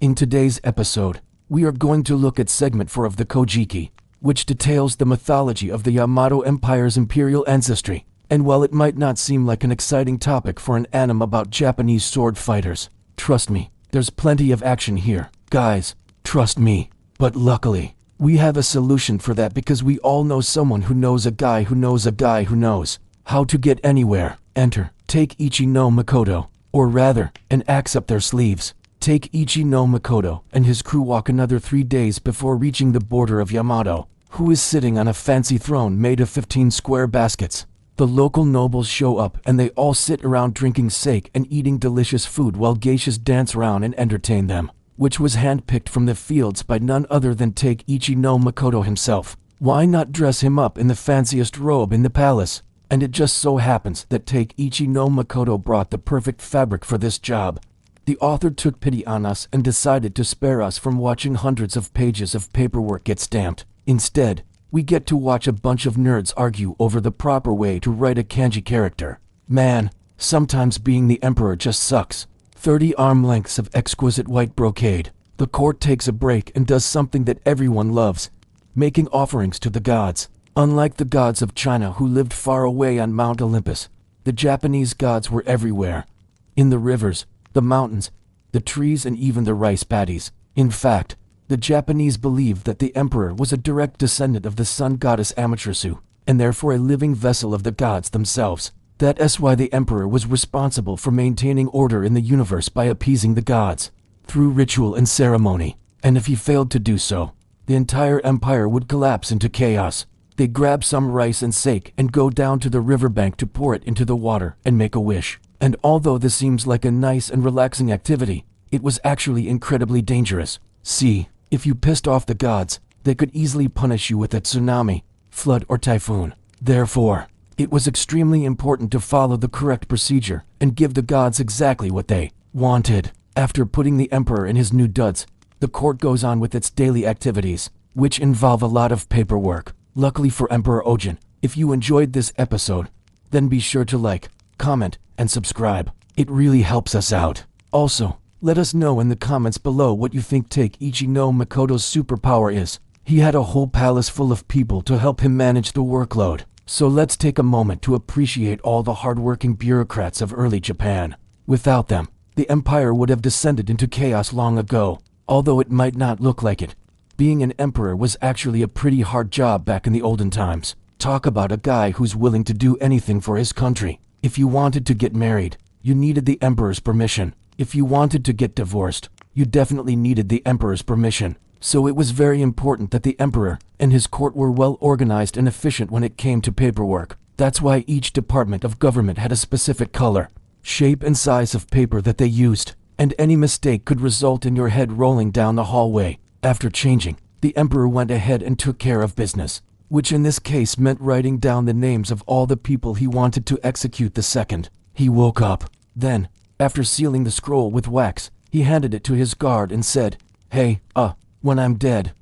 in today's episode, we are going to look at segment 4 of the Kojiki, which details the mythology of the Yamato Empire's imperial ancestry. And while it might not seem like an exciting topic for an anime about Japanese sword fighters, trust me, there's plenty of action here. Guys, trust me. But luckily, we have a solution for that because we all know someone who knows a guy who knows a guy who knows how to get anywhere. Enter Take Ichi no Makoto, or rather, an axe up their sleeves. Take Ichi no Makoto and his crew walk another 3 days before reaching the border of Yamato, who is sitting on a fancy throne made of 15 square baskets. The local nobles show up and they all sit around drinking sake and eating delicious food while geishas dance around and entertain them, which was handpicked from the fields by none other than Take Ichi no Makoto himself. Why not dress him up in the fanciest robe in the palace? And it just so happens that Take Ichi no Makoto brought the perfect fabric for this job. The author took pity on us and decided to spare us from watching hundreds of pages of paperwork get stamped. Instead, we get to watch a bunch of nerds argue over the proper way to write a kanji character. Man, sometimes being the emperor just sucks. 30 arm lengths of exquisite white brocade. The court takes a break and does something that everyone loves: making offerings to the gods. Unlike the gods of China who lived far away on Mount Olympus, the Japanese gods were everywhere. In the rivers, the mountains, the trees, and even the rice paddies. In fact, the Japanese believed that the emperor was a direct descendant of the sun goddess Amaterasu, and therefore a living vessel of the gods themselves. That is why the emperor was responsible for maintaining order in the universe by appeasing the gods through ritual and ceremony. And if he failed to do so, the entire empire would collapse into chaos. They grab some rice and sake and go down to the riverbank to pour it into the water and make a wish. And although this seems like a nice and relaxing activity, it was actually incredibly dangerous. See, if you pissed off the gods, they could easily punish you with a tsunami, flood, or typhoon. Therefore, it was extremely important to follow the correct procedure and give the gods exactly what they wanted. After putting the emperor in his new duds, the court goes on with its daily activities, which involve a lot of paperwork. Luckily for Emperor Ojin, if you enjoyed this episode, then be sure to like, comment, and subscribe. It really helps us out. Also, let us know in the comments below what you think Takeichi no Makoto's superpower is. He had a whole palace full of people to help him manage the workload. So let's take a moment to appreciate all the hardworking bureaucrats of early Japan. Without them, the empire would have descended into chaos long ago. Although it might not look like it, being an emperor was actually a pretty hard job back in the olden times. Talk about a guy who's willing to do anything for his country. If you wanted to get married, you needed the emperor's permission. If you wanted to get divorced, you definitely needed the emperor's permission. So it was very important that the emperor and his court were well organized and efficient when it came to paperwork. That's why each department of government had a specific color, shape, and size of paper that they used, and any mistake could result in your head rolling down the hallway. After changing, the emperor went ahead and took care of business, which in this case meant writing down the names of all the people he wanted to execute the second he woke up. Then, after sealing the scroll with wax, he handed it to his guard and said, "Hey, when I'm dead,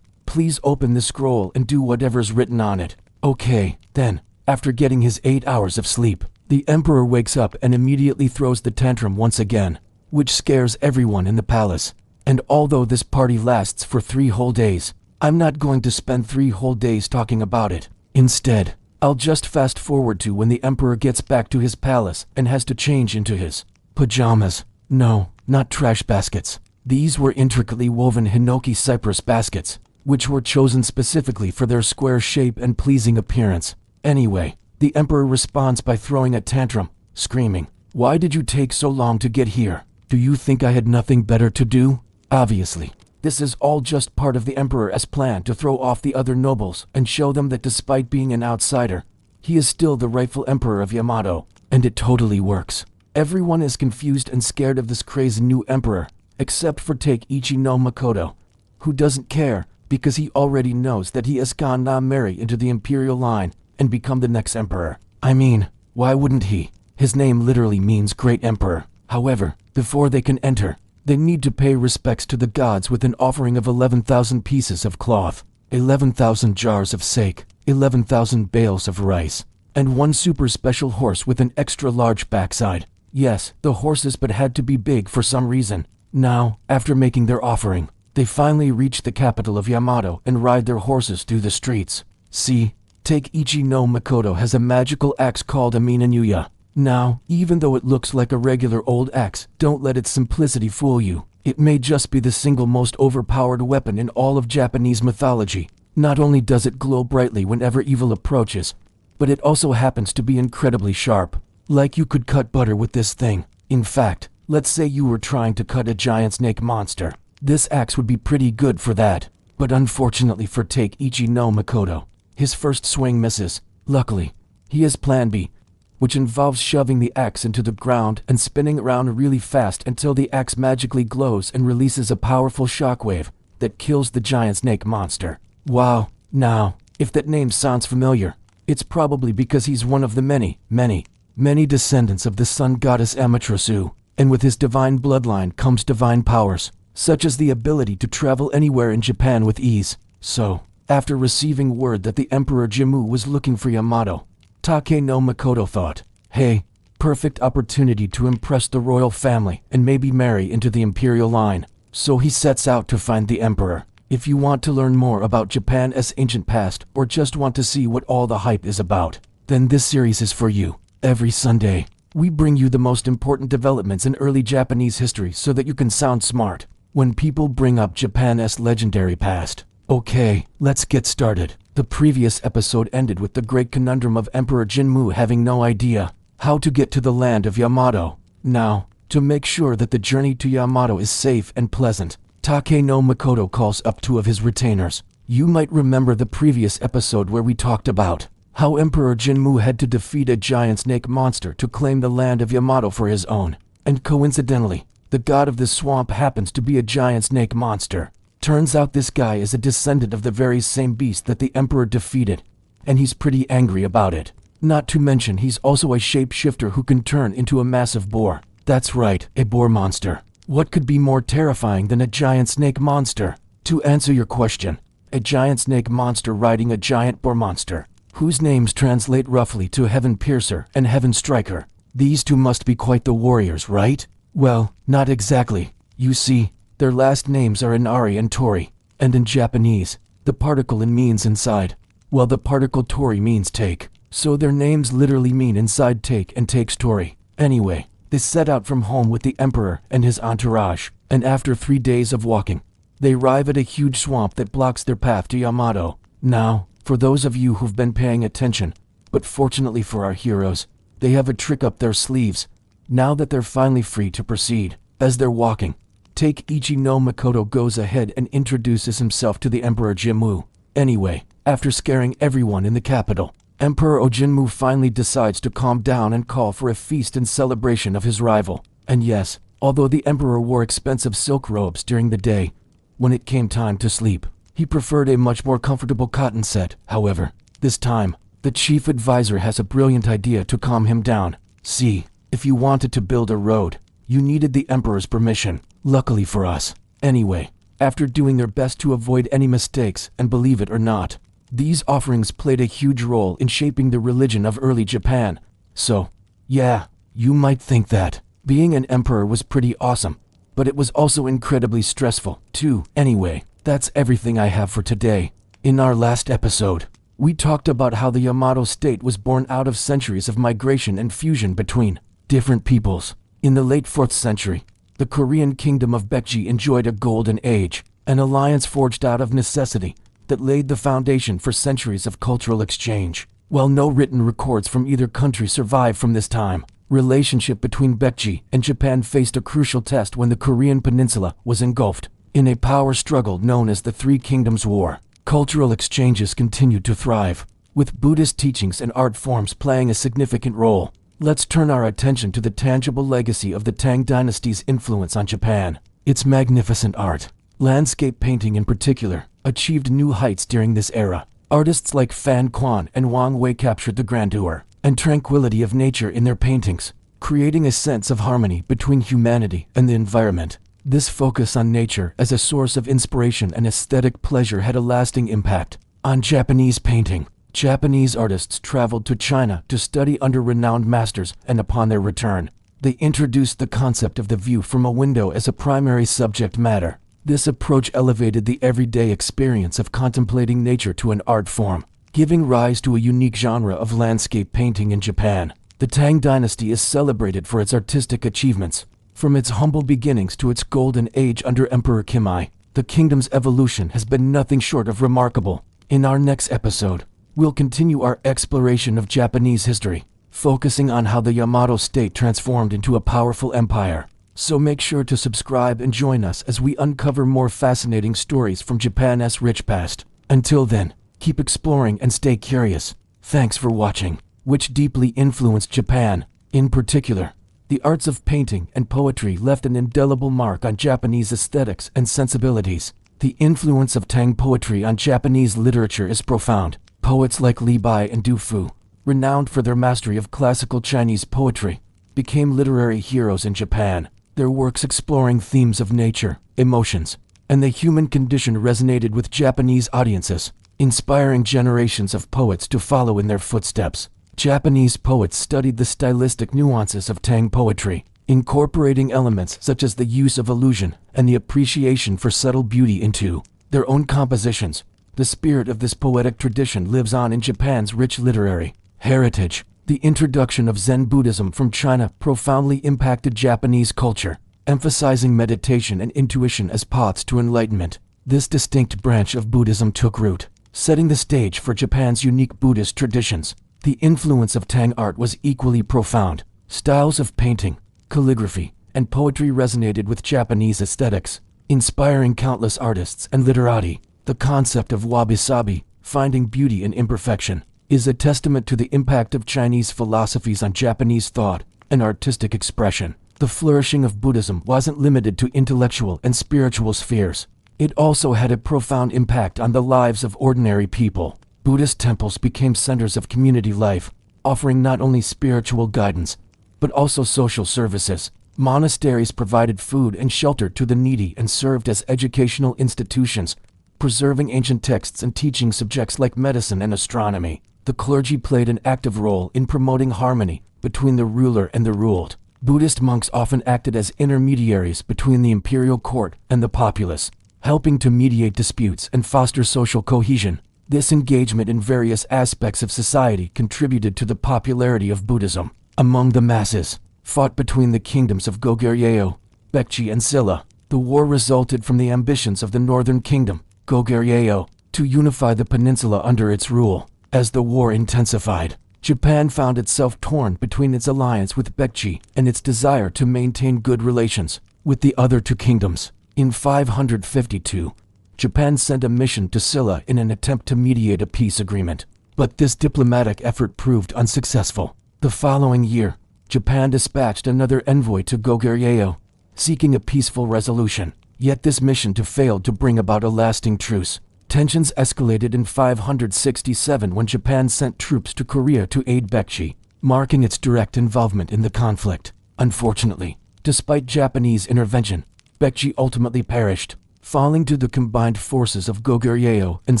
please open the scroll and do whatever's written on it." Okay, then, after getting his 8 hours of sleep, the emperor wakes up and immediately throws the tantrum once again, which scares everyone in the palace. And although this party lasts for 3 whole days, I'm not going to spend 3 whole days talking about it. Instead, I'll just fast forward to when the emperor gets back to his palace and has to change into his pajamas. No, not trash baskets. These were intricately woven hinoki cypress baskets, which were chosen specifically for their square shape and pleasing appearance. Anyway, the emperor responds by throwing a tantrum, screaming, "Why did you take so long to get here? Do you think I had nothing better to do?" Obviously, this is all just part of the emperor's plan to throw off the other nobles and show them that despite being an outsider, he is still the rightful emperor of Yamato, and it totally works. Everyone is confused and scared of this crazy new emperor, except for Takeichi no Makoto, who doesn't care because he already knows that he has gone na marry into the imperial line and become the next emperor. I mean, why wouldn't he? His name literally means great emperor. However, before they can enter, they need to pay respects to the gods with an offering of 11,000 pieces of cloth, 11,000 jars of sake, 11,000 bales of rice, and 1 super special horse with an extra large backside. Yes, the horses but had to be big for some reason. Now, after making their offering, they finally reach the capital of Yamato and ride their horses through the streets. See, Takeichi no Makoto has a magical axe called a Minanuya. Now, even though it looks like a regular old axe, don't let its simplicity fool you. It may just be the single most overpowered weapon in all of Japanese mythology. Not only does it glow brightly whenever evil approaches, but it also happens to be incredibly sharp. Like you could cut butter with this thing. In fact, let's say you were trying to cut a giant snake monster. This axe would be pretty good for that. But unfortunately for Takeichi no Makoto, his first swing misses. Luckily, he has plan B, which involves shoving the axe into the ground and spinning around really fast until the axe magically glows and releases a powerful shockwave that kills the giant snake monster. Wow, now, if that name sounds familiar, it's probably because he's one of the many descendants of the sun goddess Amaterasu, and with his divine bloodline comes divine powers, such as the ability to travel anywhere in Japan with ease. So, after receiving word that the Emperor Jimmu was looking for Yamato, Take no Makoto thought, hey, perfect opportunity to impress the royal family and maybe marry into the imperial line. So he sets out to find the emperor. If you want to learn more about Japan's ancient past or just want to see what all the hype is about, then this series is for you. Every Sunday, we bring you the most important developments in early Japanese history so that you can sound smart when people bring up Japan's legendary past. Okay, let's get started. The previous episode ended with the great conundrum of Emperor Jinmu having no idea how to get to the land of Yamato. Now, to make sure that the journey to Yamato is safe and pleasant, Take no Makoto calls up 2 of his retainers. You might remember the previous episode where we talked about how Emperor Jinmu had to defeat a giant snake monster to claim the land of Yamato for his own. And coincidentally, the god of the swamp happens to be a giant snake monster. Turns out this guy is a descendant of the very same beast that the emperor defeated, and he's pretty angry about it. Not to mention he's also a shapeshifter who can turn into a massive boar. That's right, a boar monster. What could be more terrifying than a giant snake monster? To answer your question, a giant snake monster riding a giant boar monster, whose names translate roughly to Heaven Piercer and Heaven Striker. These two must be quite the warriors, right? Well, not exactly. You see, their last names are Inari and Tori, and in Japanese, the particle in means inside, while the particle Tori means take. So their names literally mean inside take and takes Tori. Anyway, they set out from home with the emperor and his entourage, and after 3 days of walking, they arrive at a huge swamp that blocks their path to Yamato. Now, for those of you who've been paying attention, but fortunately for our heroes, they have a trick up their sleeves. Now that they're finally free to proceed, as they're walking, Takeichi no Makoto goes ahead and introduces himself to the Emperor Jimmu. Anyway, after scaring everyone in the capital, Emperor Ojinmu finally decides to calm down and call for a feast in celebration of his rival. And yes, although the emperor wore expensive silk robes during the day, when it came time to sleep, he preferred a much more comfortable cotton set. However, this time, the chief advisor has a brilliant idea to calm him down. See, if you wanted to build a road, you needed the emperor's permission. Luckily for us. Anyway, after doing their best to avoid any mistakes, and believe it or not, these offerings played a huge role in shaping the religion of early Japan. So, yeah, you might think that being an emperor was pretty awesome, but it was also incredibly stressful, too. Anyway, that's everything I have for today. In our last episode, we talked about how the Yamato state was born out of centuries of migration and fusion between different peoples. In the late 4th century, the Korean kingdom of Baekje enjoyed a golden age, an alliance forged out of necessity that laid the foundation for centuries of cultural exchange. While no written records from either country survive from this time, relationship between Baekje and Japan faced a crucial test when the Korean peninsula was engulfed in a power struggle known as the Three Kingdoms War. Cultural exchanges continued to thrive, with Buddhist teachings and art forms playing a significant role. Let's turn our attention to the tangible legacy of the Tang dynasty's influence on Japan. Its magnificent art, landscape painting in particular, achieved new heights during this era. Artists like Fan Quan and Wang Wei captured the grandeur and tranquility of nature in their paintings, creating a sense of harmony between humanity and the environment. This focus on nature as a source of inspiration and aesthetic pleasure had a lasting impact on Japanese painting. Japanese artists traveled to China to study under renowned masters, and upon their return, they introduced the concept of the view from a window as a primary subject matter. This approach elevated the everyday experience of contemplating nature to an art form, giving rise to a unique genre of landscape painting in Japan. The Tang dynasty is celebrated for its artistic achievements. From its humble beginnings to its golden age under Emperor Kimai, the kingdom's evolution has been nothing short of remarkable. In our next episode, we'll continue our exploration of Japanese history, focusing on how the Yamato state transformed into a powerful empire. So make sure to subscribe and join us as we uncover more fascinating stories from Japan's rich past. Until then, keep exploring and stay curious. Thanks for watching. Which deeply influenced Japan? In particular, the arts of painting and poetry left an indelible mark on Japanese aesthetics and sensibilities. The influence of Tang poetry on Japanese literature is profound. Poets like Li Bai and Du Fu, renowned for their mastery of classical Chinese poetry, became literary heroes in Japan. Their works exploring themes of nature, emotions, and the human condition resonated with Japanese audiences, inspiring generations of poets to follow in their footsteps. Japanese poets studied the stylistic nuances of Tang poetry, incorporating elements such as the use of illusion and the appreciation for subtle beauty into their own compositions. The spirit of this poetic tradition lives on in Japan's rich literary heritage. The introduction of Zen Buddhism from China profoundly impacted Japanese culture, emphasizing meditation and intuition as paths to enlightenment. This distinct branch of Buddhism took root, setting the stage for Japan's unique Buddhist traditions. The influence of Tang art was equally profound. Styles of painting, calligraphy, and poetry resonated with Japanese aesthetics, inspiring countless artists and literati. The concept of wabi-sabi, finding beauty in imperfection, is a testament to the impact of Chinese philosophies on Japanese thought and artistic expression. The flourishing of Buddhism wasn't limited to intellectual and spiritual spheres. It also had a profound impact on the lives of ordinary people. Buddhist temples became centers of community life, offering not only spiritual guidance, but also social services. Monasteries provided food and shelter to the needy and served as educational institutions, preserving ancient texts and teaching subjects like medicine and astronomy. The clergy played an active role in promoting harmony between the ruler and the ruled. Buddhist monks often acted as intermediaries between the imperial court and the populace, helping to mediate disputes and foster social cohesion. This engagement in various aspects of society contributed to the popularity of Buddhism among the masses. Fought between the kingdoms of Goguryeo, Baekje and Silla. The war resulted from the ambitions of the northern kingdom, Goguryeo, to unify the peninsula under its rule. As the war intensified, Japan found itself torn between its alliance with Baekje and its desire to maintain good relations with the other two kingdoms. In 552, Japan sent a mission to Silla in an attempt to mediate a peace agreement, but this diplomatic effort proved unsuccessful. The following year, Japan dispatched another envoy to Goguryeo, seeking a peaceful resolution, yet this mission failed to bring about a lasting truce. Tensions escalated in 567 when Japan sent troops to Korea to aid Baekje, marking its direct involvement in the conflict. Unfortunately, despite Japanese intervention, Baekje ultimately perished, falling to the combined forces of Goguryeo and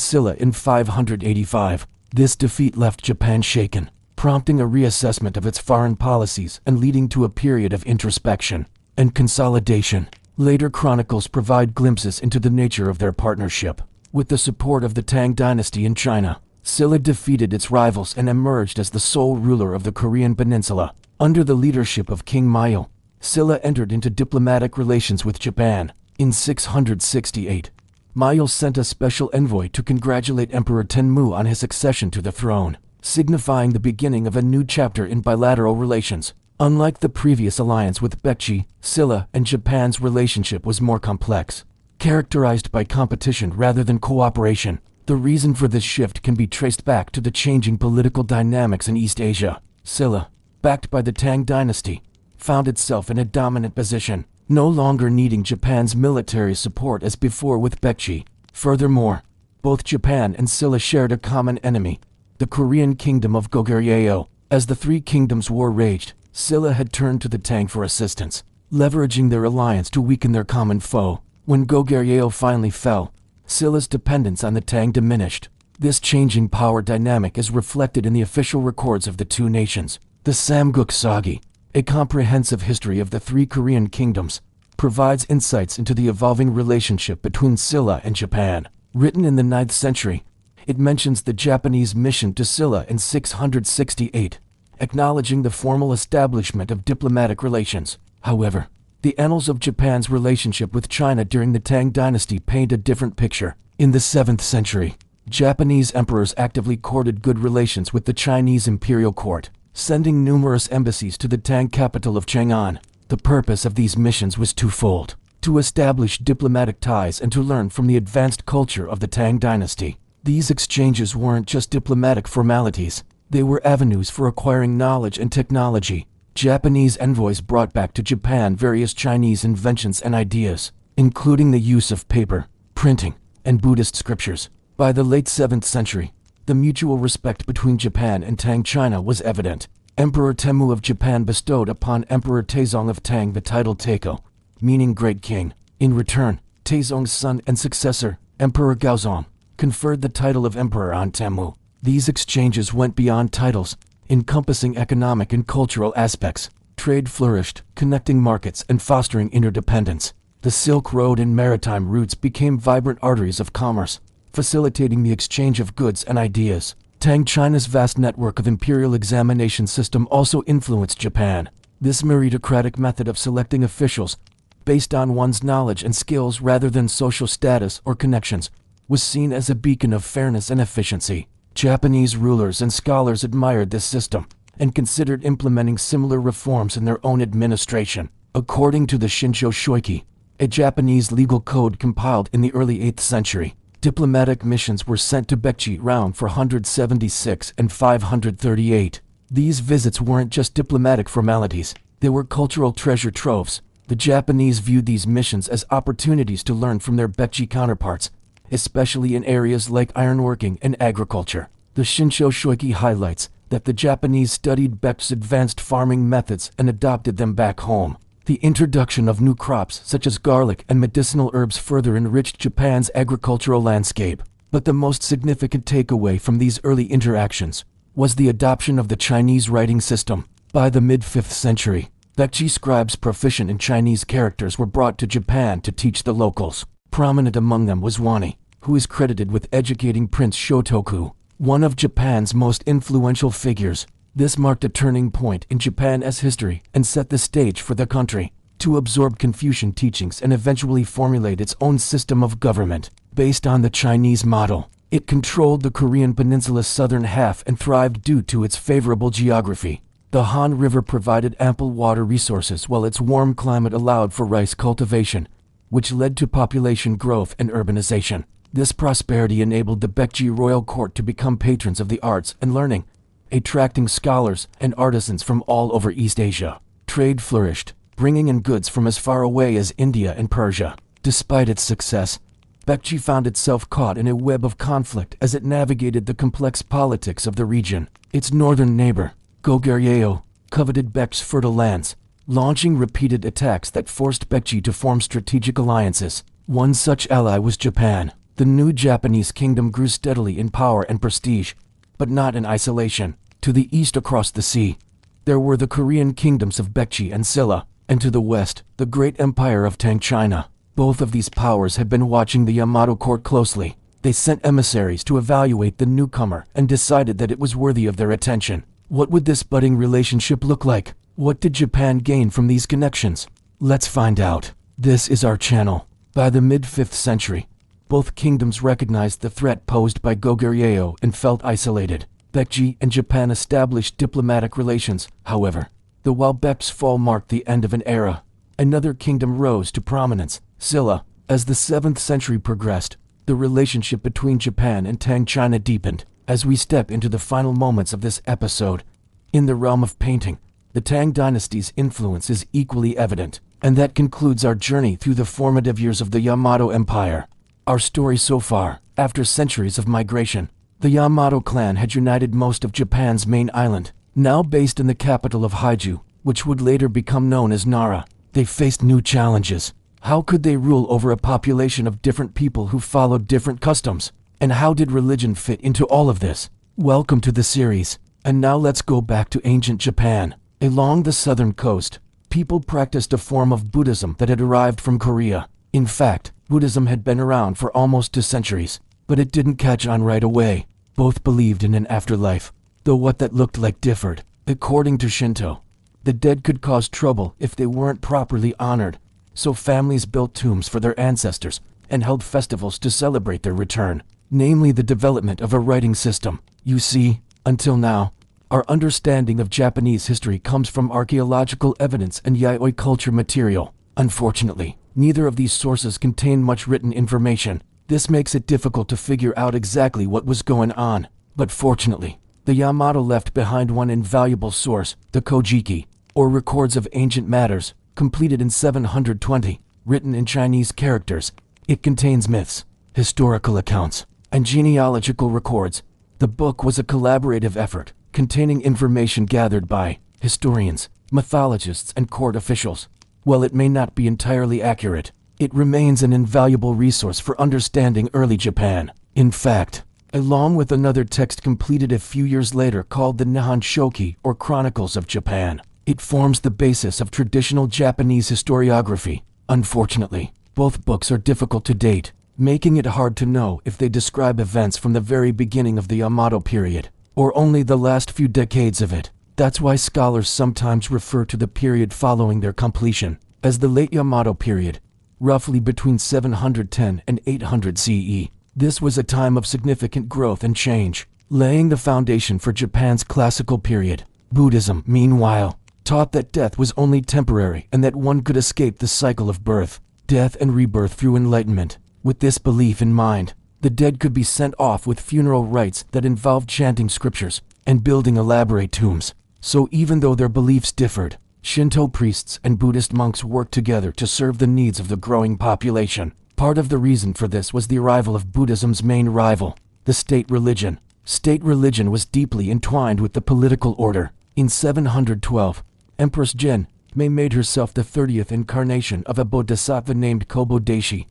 Silla in 585. This defeat left Japan shaken, prompting a reassessment of its foreign policies and leading to a period of introspection and consolidation. Later chronicles provide glimpses into the nature of their partnership. With the support of the Tang dynasty in China, Silla defeated its rivals and emerged as the sole ruler of the Korean peninsula. Under the leadership of King Mayo, Silla entered into diplomatic relations with Japan. In 668, Mayo sent a special envoy to congratulate Emperor Tenmu on his accession to the throne, signifying the beginning of a new chapter in bilateral relations. Unlike the previous alliance with Baekje, Silla and Japan's relationship was more complex, characterized by competition rather than cooperation. The reason for this shift can be traced back to the changing political dynamics in East Asia. Silla, backed by the Tang dynasty, found itself in a dominant position, no longer needing Japan's military support as before with Baekje. Furthermore, both Japan and Silla shared a common enemy, the Korean kingdom of Goguryeo. As the Three Kingdoms War raged, Silla had turned to the Tang for assistance, leveraging their alliance to weaken their common foe. When Goguryeo finally fell, Silla's dependence on the Tang diminished. This changing power dynamic is reflected in the official records of the two nations. The Samguk Sagi, a comprehensive history of the three Korean kingdoms, provides insights into the evolving relationship between Silla and Japan. Written in the 9th century, it mentions the Japanese mission to Silla in 668, acknowledging the formal establishment of diplomatic relations. However, the annals of Japan's relationship with China during the Tang dynasty paint a different picture. In the 7th century, Japanese emperors actively courted good relations with the Chinese imperial court, sending numerous embassies to the Tang capital of Chang'an. The purpose of these missions was twofold: to establish diplomatic ties and to learn from the advanced culture of the Tang dynasty. These exchanges weren't just diplomatic formalities, they were avenues for acquiring knowledge and technology. Japanese envoys brought back to Japan various Chinese inventions and ideas, including the use of paper, printing, and Buddhist scriptures. By the late 7th century, the mutual respect between Japan and Tang China was evident. Emperor Tenmu of Japan bestowed upon Emperor Taizong of Tang the title Taiko, meaning Great King. In return, Taizong's son and successor, Emperor Gaozong, conferred the title of Emperor on Tenmu. These exchanges went beyond titles, encompassing economic and cultural aspects. Trade flourished, connecting markets and fostering interdependence. The Silk Road and maritime routes became vibrant arteries of commerce, facilitating the exchange of goods and ideas. Tang China's vast network of imperial examination system also influenced Japan. This meritocratic method of selecting officials, based on one's knowledge and skills rather than social status or connections, was seen as a beacon of fairness and efficiency. Japanese rulers and scholars admired this system and considered implementing similar reforms in their own administration. According to the Shinsho Shoiki, a Japanese legal code compiled in the early 8th century, diplomatic missions were sent to Baekje around 476 and 538. These visits weren't just diplomatic formalities, they were cultural treasure troves. The Japanese viewed these missions as opportunities to learn from their Baekje counterparts, especially in areas like ironworking and agriculture. The Shinsho Shoiki highlights that the Japanese studied Beck's advanced farming methods and adopted them back home. The introduction of new crops such as garlic and medicinal herbs further enriched Japan's agricultural landscape. But the most significant takeaway from these early interactions was the adoption of the Chinese writing system. By the mid-5th century, Baekje scribes proficient in Chinese characters were brought to Japan to teach the locals. Prominent among them was Wani, who is credited with educating Prince Shotoku, one of Japan's most influential figures. This marked a turning point in Japan's history and set the stage for the country to absorb Confucian teachings and eventually formulate its own system of government. Based on the Chinese model, it controlled the Korean peninsula's southern half and thrived due to its favorable geography. The Han River provided ample water resources while its warm climate allowed for rice cultivation, which led to population growth and urbanization. This prosperity enabled the Baekje royal court to become patrons of the arts and learning, attracting scholars and artisans from all over East Asia. Trade flourished, bringing in goods from as far away as India and Persia. Despite its success, Baekje found itself caught in a web of conflict as it navigated the complex politics of the region. Its northern neighbor, Goguryeo, coveted Baekje's fertile lands, launching repeated attacks that forced Baekje to form strategic alliances. One such ally was Japan. The new Japanese kingdom grew steadily in power and prestige, but not in isolation. To the east across the sea, there were the Korean kingdoms of Baekje and Silla, and to the west, the great empire of Tang China. Both of these powers had been watching the Yamato court closely. They sent emissaries to evaluate the newcomer and decided that it was worthy of their attention. What would this budding relationship look like? What did Japan gain from these connections? Let's find out. This is our channel. By the mid-5th century, both kingdoms recognized the threat posed by Goguryeo and felt isolated. Baekje and Japan established diplomatic relations, however. While Baekje's fall marked the end of an era, another kingdom rose to prominence, Silla. As the 7th century progressed, the relationship between Japan and Tang China deepened. As we step into the final moments of this episode, in the realm of painting, the Tang dynasty's influence is equally evident. And that concludes our journey through the formative years of the Yamato Empire. Our story so far, after centuries of migration, the Yamato clan had united most of Japan's main island. Now based in the capital of Haiju, which would later become known as Nara, they faced new challenges. How could they rule over a population of different people who followed different customs? And how did religion fit into all of this? Welcome to the series. And now let's go back to ancient Japan. Along the southern coast, people practiced a form of Buddhism that had arrived from Korea. In fact, Buddhism had been around for almost 2 centuries, but it didn't catch on right away. Both believed in an afterlife, though what that looked like differed. According to Shinto, the dead could cause trouble if they weren't properly honored, so families built tombs for their ancestors and held festivals to celebrate their return, namely the development of a writing system. You see, until now, our understanding of Japanese history comes from archaeological evidence and Yayoi culture material. Unfortunately, neither of these sources contain much written information. This makes it difficult to figure out exactly what was going on. But fortunately, the Yamato left behind one invaluable source, the Kojiki, or records of ancient matters, completed in 720, written in Chinese characters. It contains myths, historical accounts, and genealogical records. The book was a collaborative effort, containing information gathered by historians, mythologists, and court officials. While it may not be entirely accurate, it remains an invaluable resource for understanding early Japan. In fact, along with another text completed a few years later called the Nihon Shoki, or Chronicles of Japan, it forms the basis of traditional Japanese historiography. Unfortunately, both books are difficult to date, making it hard to know if they describe events from the very beginning of the Yamato period, or only the last few decades of it. That's why scholars sometimes refer to the period following their completion as the late Yamato period, roughly between 710 and 800 CE. This was a time of significant growth and change, laying the foundation for Japan's classical period. Buddhism, meanwhile, taught that death was only temporary and that one could escape the cycle of birth, death, and rebirth through enlightenment. With this belief in mind, the dead could be sent off with funeral rites that involved chanting scriptures and building elaborate tombs. So even though their beliefs differed, Shinto priests and Buddhist monks worked together to serve the needs of the growing population. Part of the reason for this was the arrival of Buddhism's main rival, the state religion. State religion was deeply entwined with the political order. In 712, Empress Jin-mei made herself the 30th incarnation of a bodhisattva named Kobo-dashi.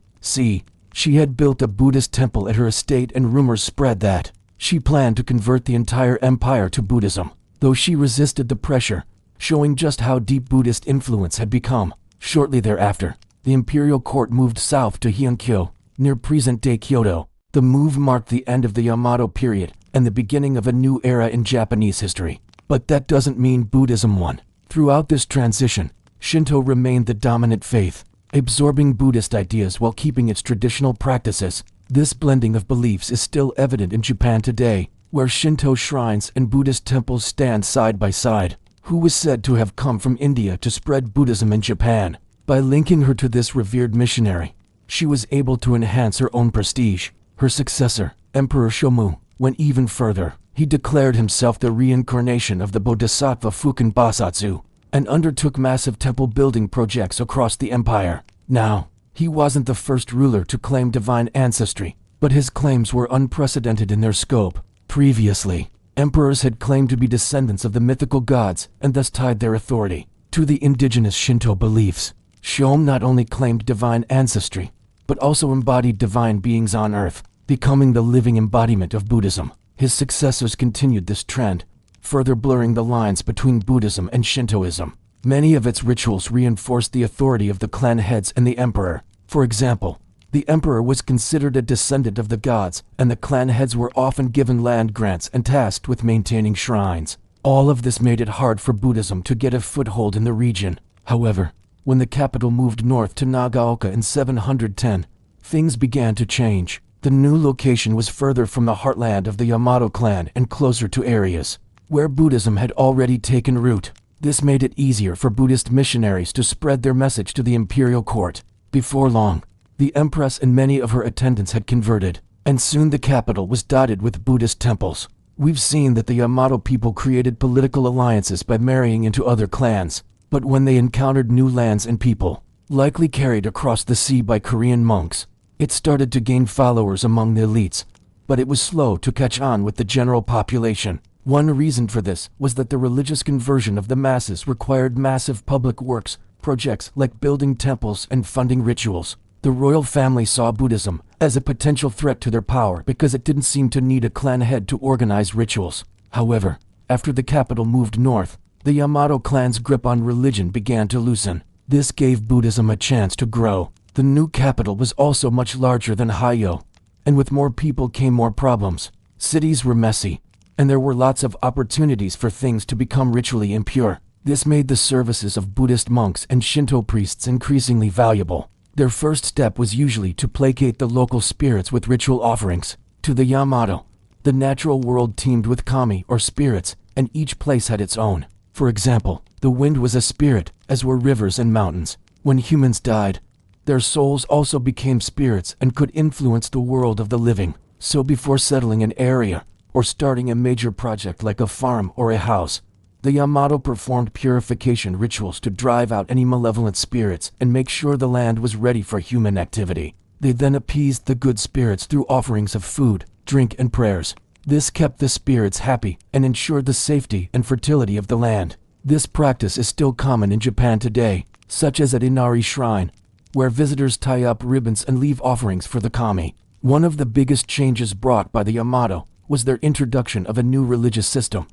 She had built a Buddhist temple at her estate, and rumors spread that she planned to convert the entire empire to Buddhism, though she resisted the pressure, showing just how deep Buddhist influence had become. Shortly thereafter, the imperial court moved south to Heiankyo, near present-day Kyoto. The move marked the end of the Yamato period and the beginning of a new era in Japanese history. But that doesn't mean Buddhism won. Throughout this transition, Shinto remained the dominant faith, absorbing Buddhist ideas while keeping its traditional practices. This blending of beliefs is still evident in Japan today, where Shinto shrines and Buddhist temples stand side by side. Who was said to have come from India to spread Buddhism in Japan. By linking her to this revered missionary, she was able to enhance her own prestige. Her successor, Emperor Shomu, went even further. He declared himself the reincarnation of the Bodhisattva Fukin Basatsu and undertook massive temple-building projects across the empire. Now, he wasn't the first ruler to claim divine ancestry, but his claims were unprecedented in their scope. Previously, emperors had claimed to be descendants of the mythical gods and thus tied their authority to the indigenous Shinto beliefs. Shomu not only claimed divine ancestry, but also embodied divine beings on earth, becoming the living embodiment of Buddhism. His successors continued this trend, further blurring the lines between Buddhism and Shintoism. Many of its rituals reinforced the authority of the clan heads and the emperor. For example, the emperor was considered a descendant of the gods, and the clan heads were often given land grants and tasked with maintaining shrines. All of this made it hard for Buddhism to get a foothold in the region. However, when the capital moved north to Nagaoka in 710, things began to change. The new location was further from the heartland of the Yamato clan and closer to areas where Buddhism had already taken root. This made it easier for Buddhist missionaries to spread their message to the imperial court. Before long, the empress and many of her attendants had converted, and soon the capital was dotted with Buddhist temples. We've seen that the Yamato people created political alliances by marrying into other clans, but when they encountered new lands and people, likely carried across the sea by Korean monks, it started to gain followers among the elites, but it was slow to catch on with the general population. One reason for this was that the religious conversion of the masses required massive public works projects like building temples and funding rituals. The royal family saw Buddhism as a potential threat to their power because it didn't seem to need a clan head to organize rituals. However, after the capital moved north, the Yamato clan's grip on religion began to loosen. This gave Buddhism a chance to grow. The new capital was also much larger than Heiyo, and with more people came more problems. Cities were messy, and there were lots of opportunities for things to become ritually impure. This made the services of Buddhist monks and Shinto priests increasingly valuable. Their first step was usually to placate the local spirits with ritual offerings. To the Yamato, the natural world teemed with kami or spirits, and each place had its own. For example, the wind was a spirit, as were rivers and mountains. When humans died, their souls also became spirits and could influence the world of the living. So before settling an area, or starting a major project like a farm or a house, the Yamato performed purification rituals to drive out any malevolent spirits and make sure the land was ready for human activity. They then appeased the good spirits through offerings of food, drink, and prayers. This kept the spirits happy and ensured the safety and fertility of the land. This practice is still common in Japan today, such as at Inari Shrine, where visitors tie up ribbons and leave offerings for the kami. One of the biggest changes brought by the Yamato was their introduction of a new religious system,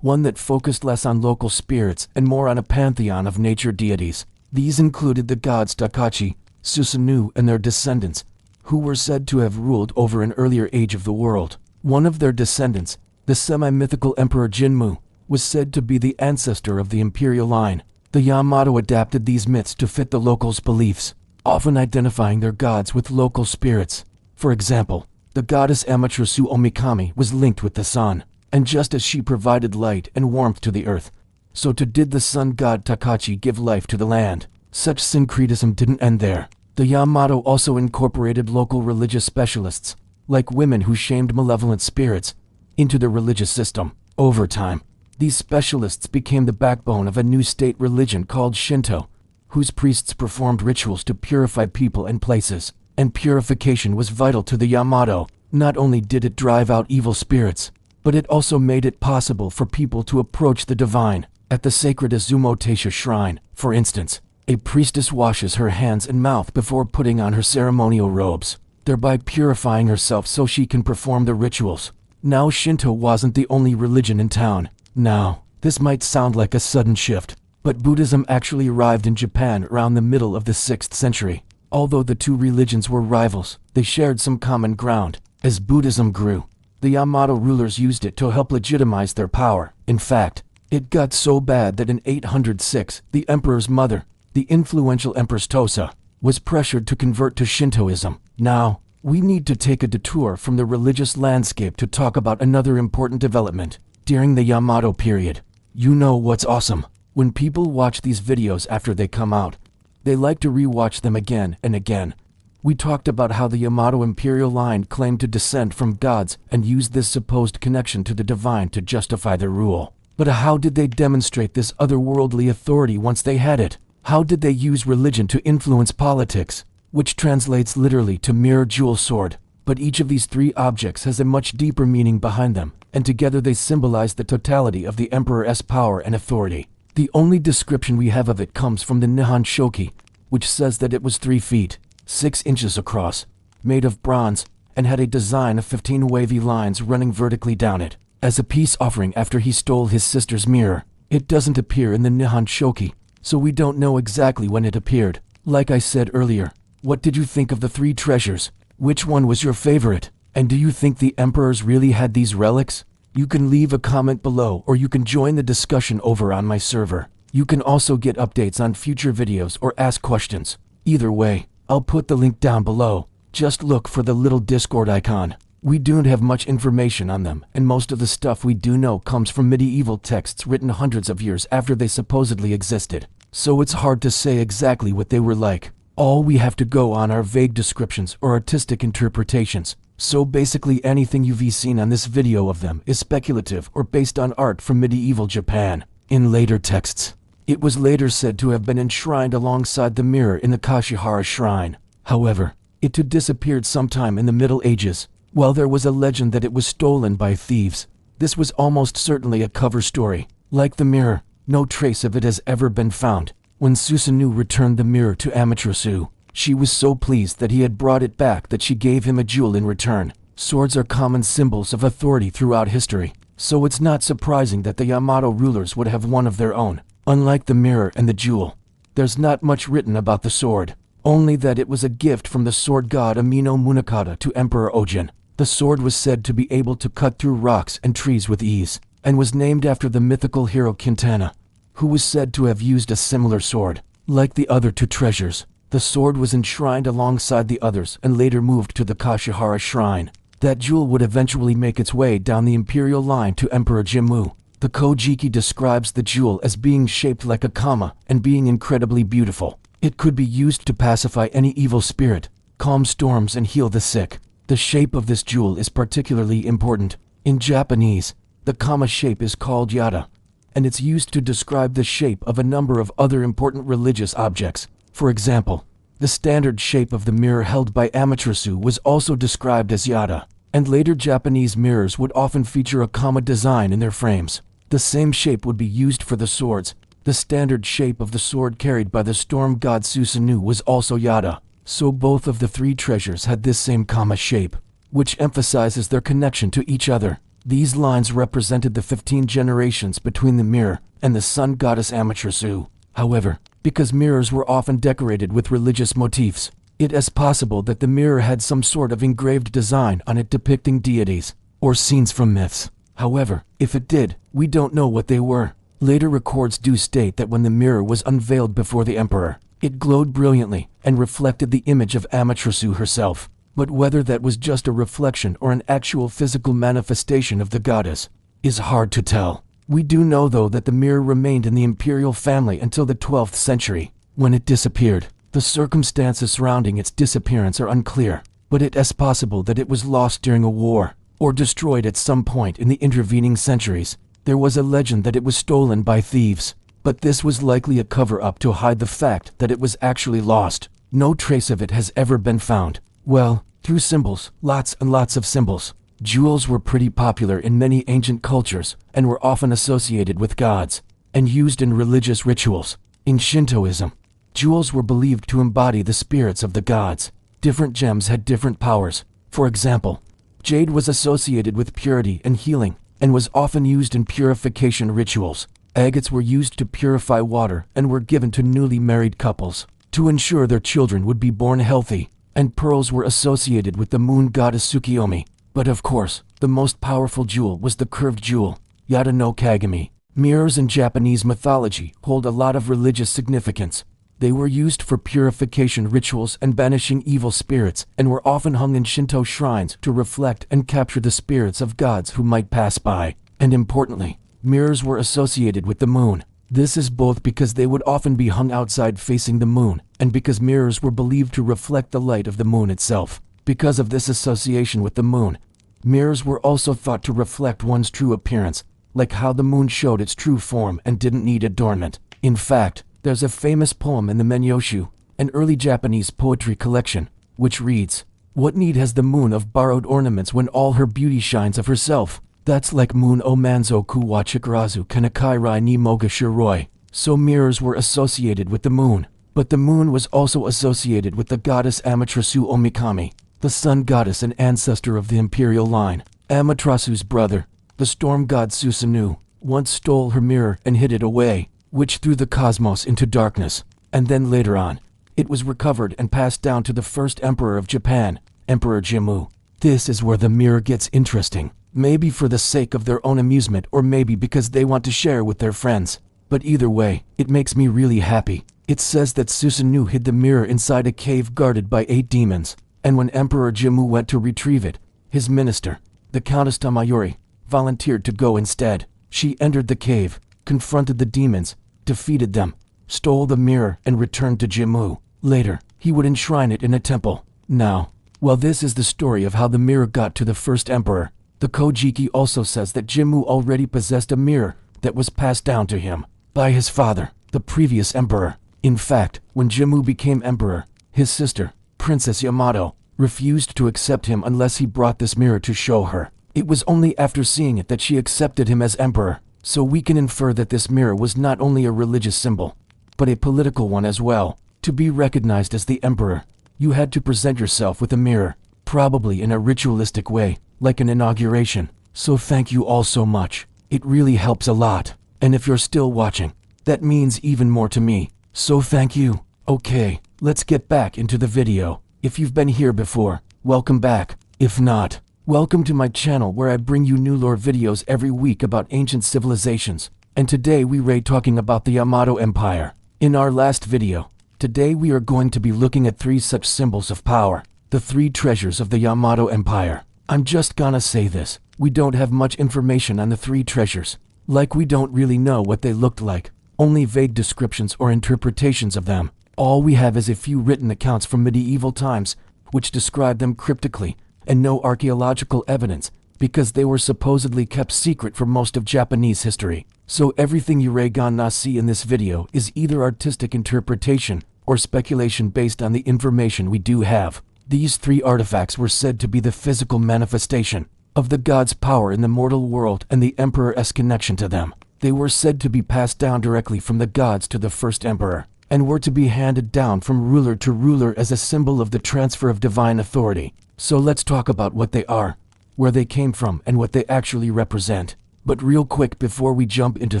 one that focused less on local spirits and more on a pantheon of nature deities. These included the gods Takachi, Susanoo, and their descendants, who were said to have ruled over an earlier age of the world. One of their descendants, the semi-mythical Emperor Jinmu, was said to be the ancestor of the imperial line. The Yamato adapted these myths to fit the locals' beliefs, often identifying their gods with local spirits. For example, the goddess Amaterasu Omikami was linked with the sun, and just as she provided light and warmth to the earth, so too did the sun god Takachi give life to the land. Such syncretism didn't end there. The Yamato also incorporated local religious specialists, like women who shamed malevolent spirits, into the religious system. Over time, these specialists became the backbone of a new state religion called Shinto, whose priests performed rituals to purify people and places. And purification was vital to the Yamato. Not only did it drive out evil spirits, but it also made it possible for people to approach the divine. At the sacred Azumotesha shrine, for instance, a priestess washes her hands and mouth before putting on her ceremonial robes, thereby purifying herself so she can perform the rituals. Now, Shinto wasn't the only religion in town. Now, this might sound like a sudden shift, but Buddhism actually arrived in Japan around the middle of the 6th century. Although the two religions were rivals, they shared some common ground. As Buddhism grew, the Yamato rulers used it to help legitimize their power. In fact, it got so bad that in 806, the emperor's mother, the influential Empress Tosa, was pressured to convert to Shintoism. Now, we need to take a detour from the religious landscape to talk about another important development during the Yamato period. You know what's awesome? When people watch these videos after they come out, they like to re-watch them again and again. We talked about how the Yamato imperial line claimed to descend from gods and used this supposed connection to the divine to justify their rule. But how did they demonstrate this otherworldly authority once they had it? How did they use religion to influence politics? Which translates literally to mirror jewel sword. But each of these three objects has a much deeper meaning behind them, and together they symbolize the totality of the emperor's power and authority. The only description we have of it comes from the Nihon Shoki, which says that it was 3 feet, 6 inches across, made of bronze, and had a design of 15 wavy lines running vertically down it, as a peace offering after he stole his sister's mirror. It doesn't appear in the Nihon Shoki, so we don't know exactly when it appeared. Like I said earlier, what did you think of the 3 treasures? Which one was your favorite? And do you think the emperors really had these relics? You can leave a comment below, or you can join the discussion over on my server. You can also get updates on future videos or ask questions. Either way, I'll put the link down below. Just look for the little Discord icon. We don't have much information on them, and most of the stuff we do know comes from medieval texts written hundreds of years after they supposedly existed. So it's hard to say exactly what they were like. All we have to go on are vague descriptions or artistic interpretations. So basically anything you've seen on this video of them is speculative or based on art from medieval Japan. In later texts, it was later said to have been enshrined alongside the mirror in the Kashihara shrine. However, it too disappeared sometime in the Middle Ages. While there was a legend that it was stolen by thieves, this was almost certainly a cover story. Like the mirror, no trace of it has ever been found. When Susanoo returned the mirror to Amaterasu, she was so pleased that he had brought it back that she gave him a jewel in return. Swords are common symbols of authority throughout history, so it's not surprising that the Yamato rulers would have one of their own. Unlike the mirror and the jewel, there's not much written about the sword, only that it was a gift from the sword god Amino Munakata to Emperor Ojin. The sword was said to be able to cut through rocks and trees with ease, and was named after the mythical hero Quintana, who was said to have used a similar sword. Like the other 2 treasures, the sword was enshrined alongside the others and later moved to the Kashihara shrine. That jewel would eventually make its way down the imperial line to Emperor Jimmu. The Kojiki describes the jewel as being shaped like a comma and being incredibly beautiful. It could be used to pacify any evil spirit, calm storms, and heal the sick. The shape of this jewel is particularly important. In Japanese, the comma shape is called yada, and it's used to describe the shape of a number of other important religious objects. For example, the standard shape of the mirror held by Amaterasu was also described as yada, and later Japanese mirrors would often feature a comma design in their frames. The same shape would be used for the swords. The standard shape of the sword carried by the storm god Susanoo was also yada, so both of the 3 treasures had this same comma shape, which emphasizes their connection to each other. These lines represented the 15 generations between the mirror and the sun goddess Amaterasu. However, because mirrors were often decorated with religious motifs, it is possible that the mirror had some sort of engraved design on it depicting deities or scenes from myths. However, if it did, we don't know what they were. Later records do state that when the mirror was unveiled before the emperor, it glowed brilliantly and reflected the image of Amaterasu herself. But whether that was just a reflection or an actual physical manifestation of the goddess is hard to tell. We do know though that the mirror remained in the imperial family until the 12th century, when it disappeared. The circumstances surrounding its disappearance are unclear, but it is possible that it was lost during a war, or destroyed at some point in the intervening centuries. There was a legend that it was stolen by thieves, but this was likely a cover-up to hide the fact that it was actually lost. No trace of it has ever been found. Well, through symbols, lots and lots of symbols. Jewels were pretty popular in many ancient cultures and were often associated with gods and used in religious rituals. In Shintoism, jewels were believed to embody the spirits of the gods. Different gems had different powers. For example, jade was associated with purity and healing and was often used in purification rituals. Agates were used to purify water and were given to newly married couples to ensure their children would be born healthy, and pearls were associated with the moon goddess Tsukiyomi. But of course, the most powerful jewel was the curved jewel, Yata no Kagami. Mirrors in Japanese mythology hold a lot of religious significance. They were used for purification rituals and banishing evil spirits, and were often hung in Shinto shrines to reflect and capture the spirits of gods who might pass by. And importantly, mirrors were associated with the moon. This is both because they would often be hung outside facing the moon, and because mirrors were believed to reflect the light of the moon itself. Because of this association with the moon, mirrors were also thought to reflect one's true appearance, like how the moon showed its true form and didn't need adornment. In fact, there's a famous poem in the Menyoshu, an early Japanese poetry collection, which reads, "What need has the moon of borrowed ornaments when all her beauty shines of herself? That's like moon o manzo ku wa chikarazu kanakai rai ni moga shiroi." So mirrors were associated with the moon, but the moon was also associated with the goddess Amaterasu Omikami, the sun goddess and ancestor of the imperial line. Amaterasu's brother, the storm god Susanoo, once stole her mirror and hid it away, which threw the cosmos into darkness. And then later on, it was recovered and passed down to the first emperor of Japan, Emperor Jimmu. This is where the mirror gets interesting. Maybe for the sake of their own amusement, or maybe because they want to share with their friends. But either way, it makes me really happy. It says that Susanoo hid the mirror inside a cave guarded by 8 demons, and when Emperor Jimmu went to retrieve it, his minister, the Countess Tamayori, volunteered to go instead. She entered the cave, confronted the demons, defeated them, stole the mirror, and returned to Jimmu. Later, he would enshrine it in a temple. Now, while this is the story of how the mirror got to the first emperor, the Kojiki also says that Jimmu already possessed a mirror that was passed down to him by his father, the previous emperor. In fact, when Jimmu became emperor, his sister, Princess Yamato, refused to accept him unless he brought this mirror to show her. It was only after seeing it that she accepted him as emperor. So we can infer that this mirror was not only a religious symbol, but a political one as well. To be recognized as the emperor, you had to present yourself with a mirror, probably in a ritualistic way, like an inauguration. So thank you all so much. It really helps a lot. And if you're still watching, that means even more to me. So thank you. Okay, let's get back into the video. If you've been here before, welcome back. If not, welcome to my channel where I bring you new lore videos every week about ancient civilizations. And today we're talking about the Yamato Empire. In our last video, today we are going to be looking at 3 such symbols of power, the 3 treasures of the Yamato Empire. I'm just gonna say this, we don't have much information on the 3 treasures. Like we don't really know what they looked like, only vague descriptions or interpretations of them. All we have is a few written accounts from medieval times, which describe them cryptically, and no archaeological evidence, because they were supposedly kept secret for most of Japanese history. So everything you're gonna see in this video is either artistic interpretation or speculation based on the information we do have. These 3 artifacts were said to be the physical manifestation of the god's power in the mortal world and the emperor's connection to them. They were said to be passed down directly from the gods to the first emperor, and were to be handed down from ruler to ruler as a symbol of the transfer of divine authority. So let's talk about what they are, where they came from, and what they actually represent. But real quick before we jump into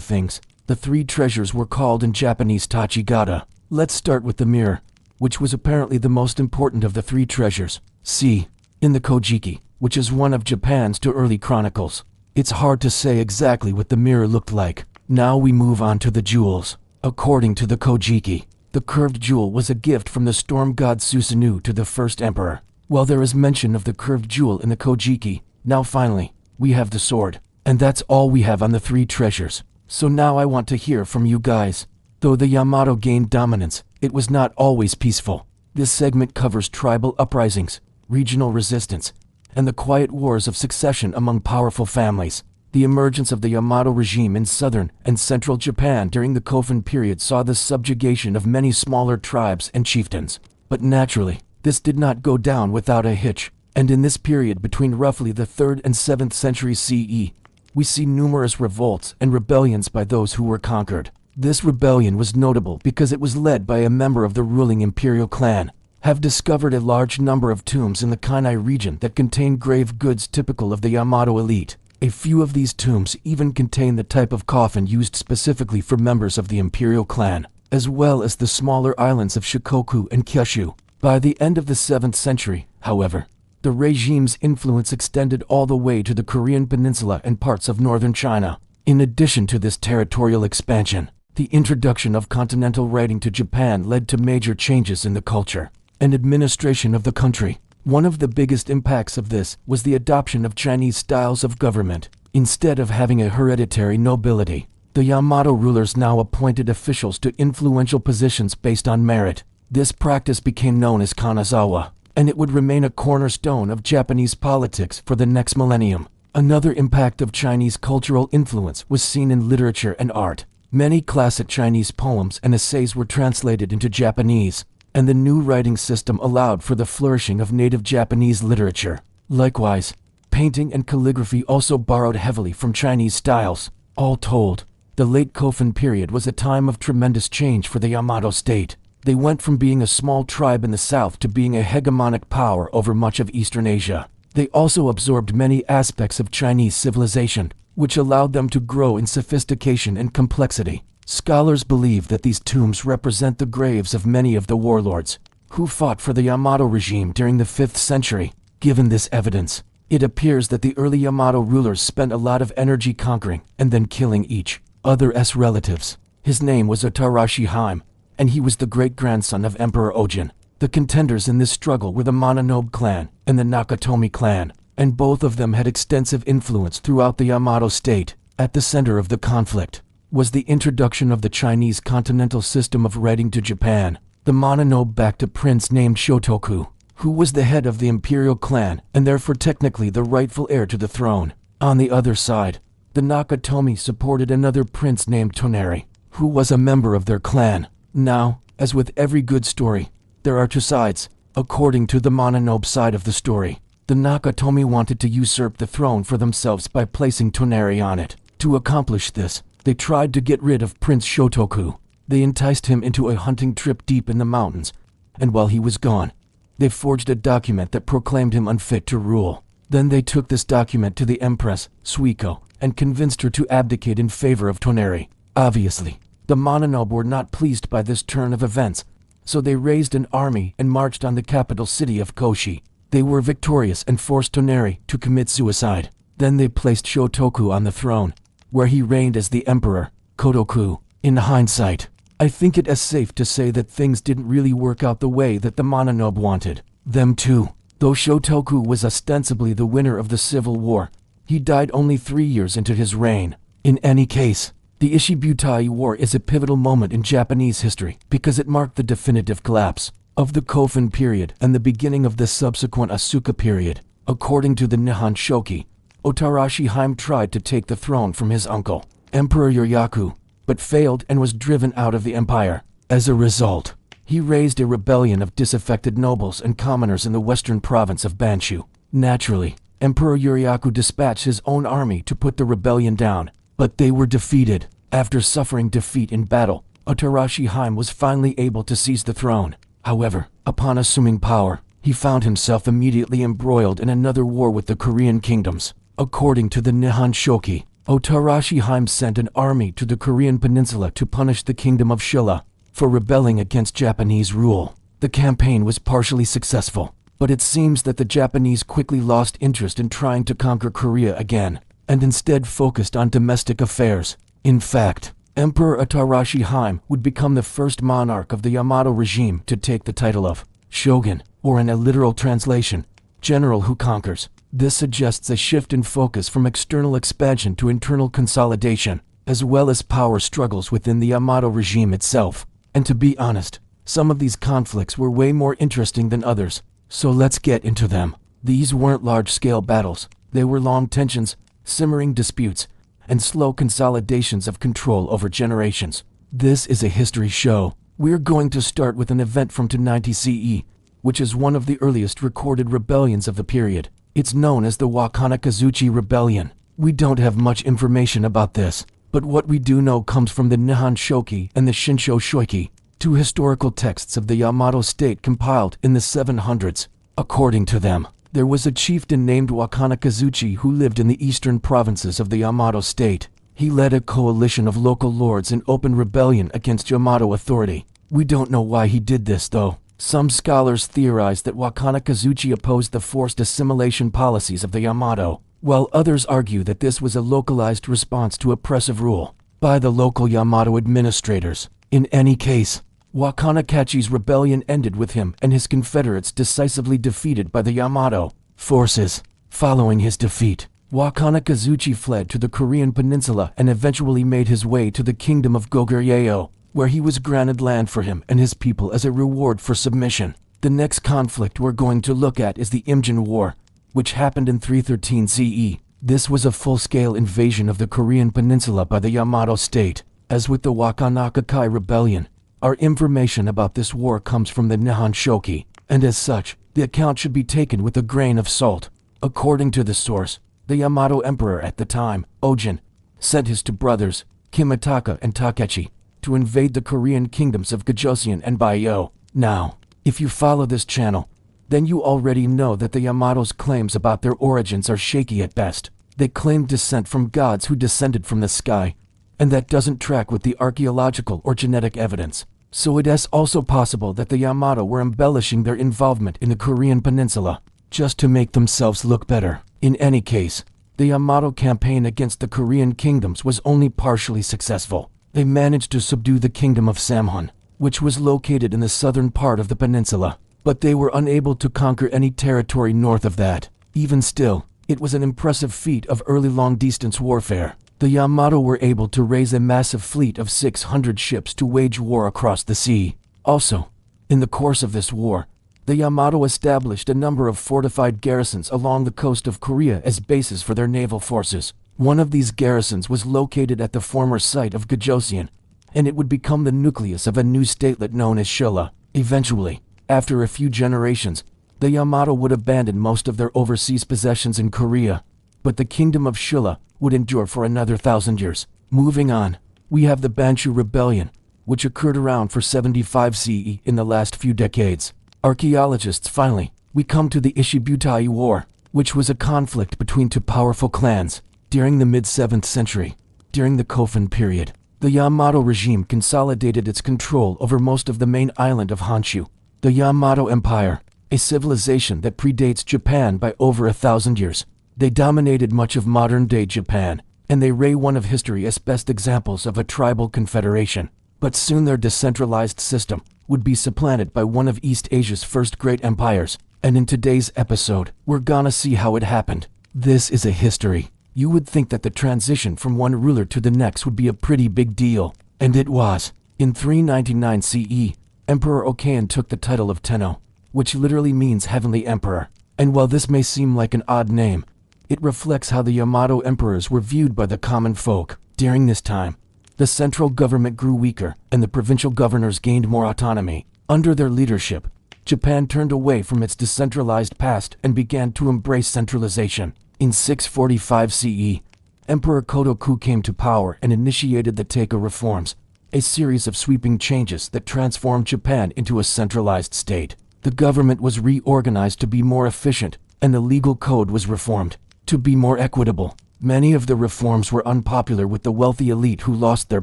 things, the 3 treasures were called in Japanese tachigata. Let's start with the mirror, which was apparently the most important of the 3 treasures. See, in the Kojiki, which is one of Japan's 2 early chronicles, it's hard to say exactly what the mirror looked like. Now we move on to the jewels. According to the Kojiki, the curved jewel was a gift from the storm god Susanoo to the first emperor. While there is mention of the curved jewel in the Kojiki, now finally, we have the sword. And that's all we have on the 3 treasures. So now I want to hear from you guys. Though the Yamato gained dominance, it was not always peaceful. This segment covers tribal uprisings, regional resistance, and the quiet wars of succession among powerful families. The emergence of the Yamato regime in southern and central Japan during the Kofun period saw the subjugation of many smaller tribes and chieftains. But naturally, this did not go down without a hitch. And in this period between roughly the 3rd and 7th century CE, we see numerous revolts and rebellions by those who were conquered. This rebellion was notable because it was led by a member of the ruling imperial clan. Have discovered a large number of tombs in the Kainai region that contain grave goods typical of the Yamato elite. A few of these tombs even contain the type of coffin used specifically for members of the imperial clan, as well as the smaller islands of Shikoku and Kyushu. By the end of the 7th century, however, the regime's influence extended all the way to the Korean peninsula and parts of northern China. In addition to this territorial expansion, the introduction of continental writing to Japan led to major changes in the culture and administration of the country. One of the biggest impacts of this was the adoption of Chinese styles of government. Instead of having a hereditary nobility, the Yamato rulers now appointed officials to influential positions based on merit. This practice became known as Kanazawa, and it would remain a cornerstone of Japanese politics for the next millennium. Another impact of Chinese cultural influence was seen in literature and art. Many classic Chinese poems and essays were translated into Japanese, and the new writing system allowed for the flourishing of native Japanese literature. Likewise, painting and calligraphy also borrowed heavily from Chinese styles. All told, the late Kofun period was a time of tremendous change for the Yamato state. They went from being a small tribe in the south to being a hegemonic power over much of Eastern Asia. They also absorbed many aspects of Chinese civilization, which allowed them to grow in sophistication and complexity. Scholars believe that these tombs represent the graves of many of the warlords who fought for the Yamato regime during the 5th century. Given this evidence, it appears that the early Yamato rulers spent a lot of energy conquering and then killing each other's relatives. His name was Otarashi Haim, and he was the great-grandson of Emperor Ojin. The contenders in this struggle were the Mononobe clan and the Nakatomi clan, and both of them had extensive influence throughout the Yamato state. At the center of the conflict was the introduction of the Chinese continental system of writing to Japan. The Mononobe backed a prince named Shotoku, who was the head of the imperial clan and therefore technically the rightful heir to the throne. On the other side, the Nakatomi supported another prince named Toneri, who was a member of their clan. Now, as with every good story, there are two sides. According to the Mononobe side of the story, the Nakatomi wanted to usurp the throne for themselves by placing Toneri on it. To accomplish this, they tried to get rid of Prince Shotoku. They enticed him into a hunting trip deep in the mountains, and while he was gone, they forged a document that proclaimed him unfit to rule. Then they took this document to the Empress, Suiko, and convinced her to abdicate in favor of Toneri. Obviously, the Mononobe were not pleased by this turn of events, so they raised an army and marched on the capital city of Koshi. They were victorious and forced Toneri to commit suicide. Then they placed Shotoku on the throne, where he reigned as the emperor, Kotoku. In hindsight, I think it is safe to say that things didn't really work out the way that the Mononobe wanted them to. Though Shotoku was ostensibly the winner of the civil war, he died only 3 years into his reign. In any case, the Ishibutai War is a pivotal moment in Japanese history because it marked the definitive collapse of the Kofun period and the beginning of the subsequent Asuka period. According to the Nihon Shoki, Otarashi Haim tried to take the throne from his uncle, Emperor Yoryaku, but failed and was driven out of the empire. As a result, he raised a rebellion of disaffected nobles and commoners in the western province of Banshu. Naturally, Emperor Yoryaku dispatched his own army to put the rebellion down, but they were defeated. After suffering defeat in battle, Otarashi Haim was finally able to seize the throne. However, upon assuming power, he found himself immediately embroiled in another war with the Korean kingdoms. According to the Nihon Shoki, Otarashi Haim sent an army to the Korean peninsula to punish the kingdom of Shilla for rebelling against Japanese rule. The campaign was partially successful, but it seems that the Japanese quickly lost interest in trying to conquer Korea again, and instead focused on domestic affairs. In fact, Emperor Otarashi Haim would become the first monarch of the Yamato regime to take the title of shogun, or in a literal translation, general who conquers. This suggests a shift in focus from external expansion to internal consolidation, as well as power struggles within the Yamato regime itself. And to be honest, some of these conflicts were way more interesting than others, so let's get into them. These weren't large-scale battles. They were long tensions, simmering disputes, and slow consolidations of control over generations. This is a history show. We're going to start with an event from 290 CE, which is one of the earliest recorded rebellions of the period. It's known as the Wakanakazuchi Rebellion. We don't have much information about this, but what we do know comes from the Nihon Shoki and the Shinsho Shoiki, two historical texts of the Yamato state compiled in the 700s. According to them, there was a chieftain named Wakanakazuchi who lived in the eastern provinces of the Yamato state. He led a coalition of local lords in open rebellion against Yamato authority. We don't know why he did this, though. Some scholars theorize that Wakanakazuchi opposed the forced assimilation policies of the Yamato, while others argue that this was a localized response to oppressive rule by the local Yamato administrators. In any case, Wakanakachi's rebellion ended with him and his confederates decisively defeated by the Yamato forces. Following his defeat, Wakanakazuchi fled to the Korean peninsula and eventually made his way to the kingdom of Goguryeo, where he was granted land for him and his people as a reward for submission. The next conflict we're going to look at is the Imjin War, which happened in 313 CE. This was a full-scale invasion of the Korean peninsula by the Yamato state. As with the Wakanakakai rebellion, our information about this war comes from the Nihon Shoki, and as such, the account should be taken with a grain of salt. According to the source, the Yamato emperor at the time, Ojin, sent his two brothers, Kimitaka and Takechi, to invade the Korean kingdoms of Gojoseon and Baiyo. Now, if you follow this channel, then you already know that the Yamato's claims about their origins are shaky at best. They claim descent from gods who descended from the sky, and that doesn't track with the archaeological or genetic evidence. So it is also possible that the Yamato were embellishing their involvement in the Korean peninsula, just to make themselves look better. In any case, the Yamato campaign against the Korean kingdoms was only partially successful. They managed to subdue the kingdom of Samhun, which was located in the southern part of the peninsula, but they were unable to conquer any territory north of that. Even still, it was an impressive feat of early long-distance warfare. The Yamato were able to raise a massive fleet of 600 ships to wage war across the sea. Also, in the course of this war, the Yamato established a number of fortified garrisons along the coast of Korea as bases for their naval forces. One of these garrisons was located at the former site of Gojoseon, and it would become the nucleus of a new statelet known as Shilla. Eventually, after a few generations, the Yamato would abandon most of their overseas possessions in Korea, but the kingdom of Shilla would endure for another 1,000 years. Moving on, we have the Banshu Rebellion, which occurred around 475 CE in the last few decades. Archaeologists finally, we come to the Ishibutai War, which was a conflict between two powerful clans. During the mid-7th century, during the Kofun period, the Yamato regime consolidated its control over most of the main island of Honshu. The Yamato Empire, a civilization that predates Japan by over 1,000 years. They dominated much of modern-day Japan, and they rate one of history as best examples of a tribal confederation. But soon their decentralized system would be supplanted by one of East Asia's first great empires, and in today's episode, we're gonna see how it happened. This is a history. You would think that the transition from one ruler to the next would be a pretty big deal, and it was. In 399 CE, Emperor Okayan took the title of Tenno, which literally means Heavenly Emperor. And while this may seem like an odd name, it reflects how the Yamato emperors were viewed by the common folk. During this time, the central government grew weaker, and the provincial governors gained more autonomy. Under their leadership, Japan turned away from its decentralized past and began to embrace centralization. In 645 CE, Emperor Kotoku came to power and initiated the Taika reforms, a series of sweeping changes that transformed Japan into a centralized state. The government was reorganized to be more efficient, and the legal code was reformed to be more equitable. Many of the reforms were unpopular with the wealthy elite who lost their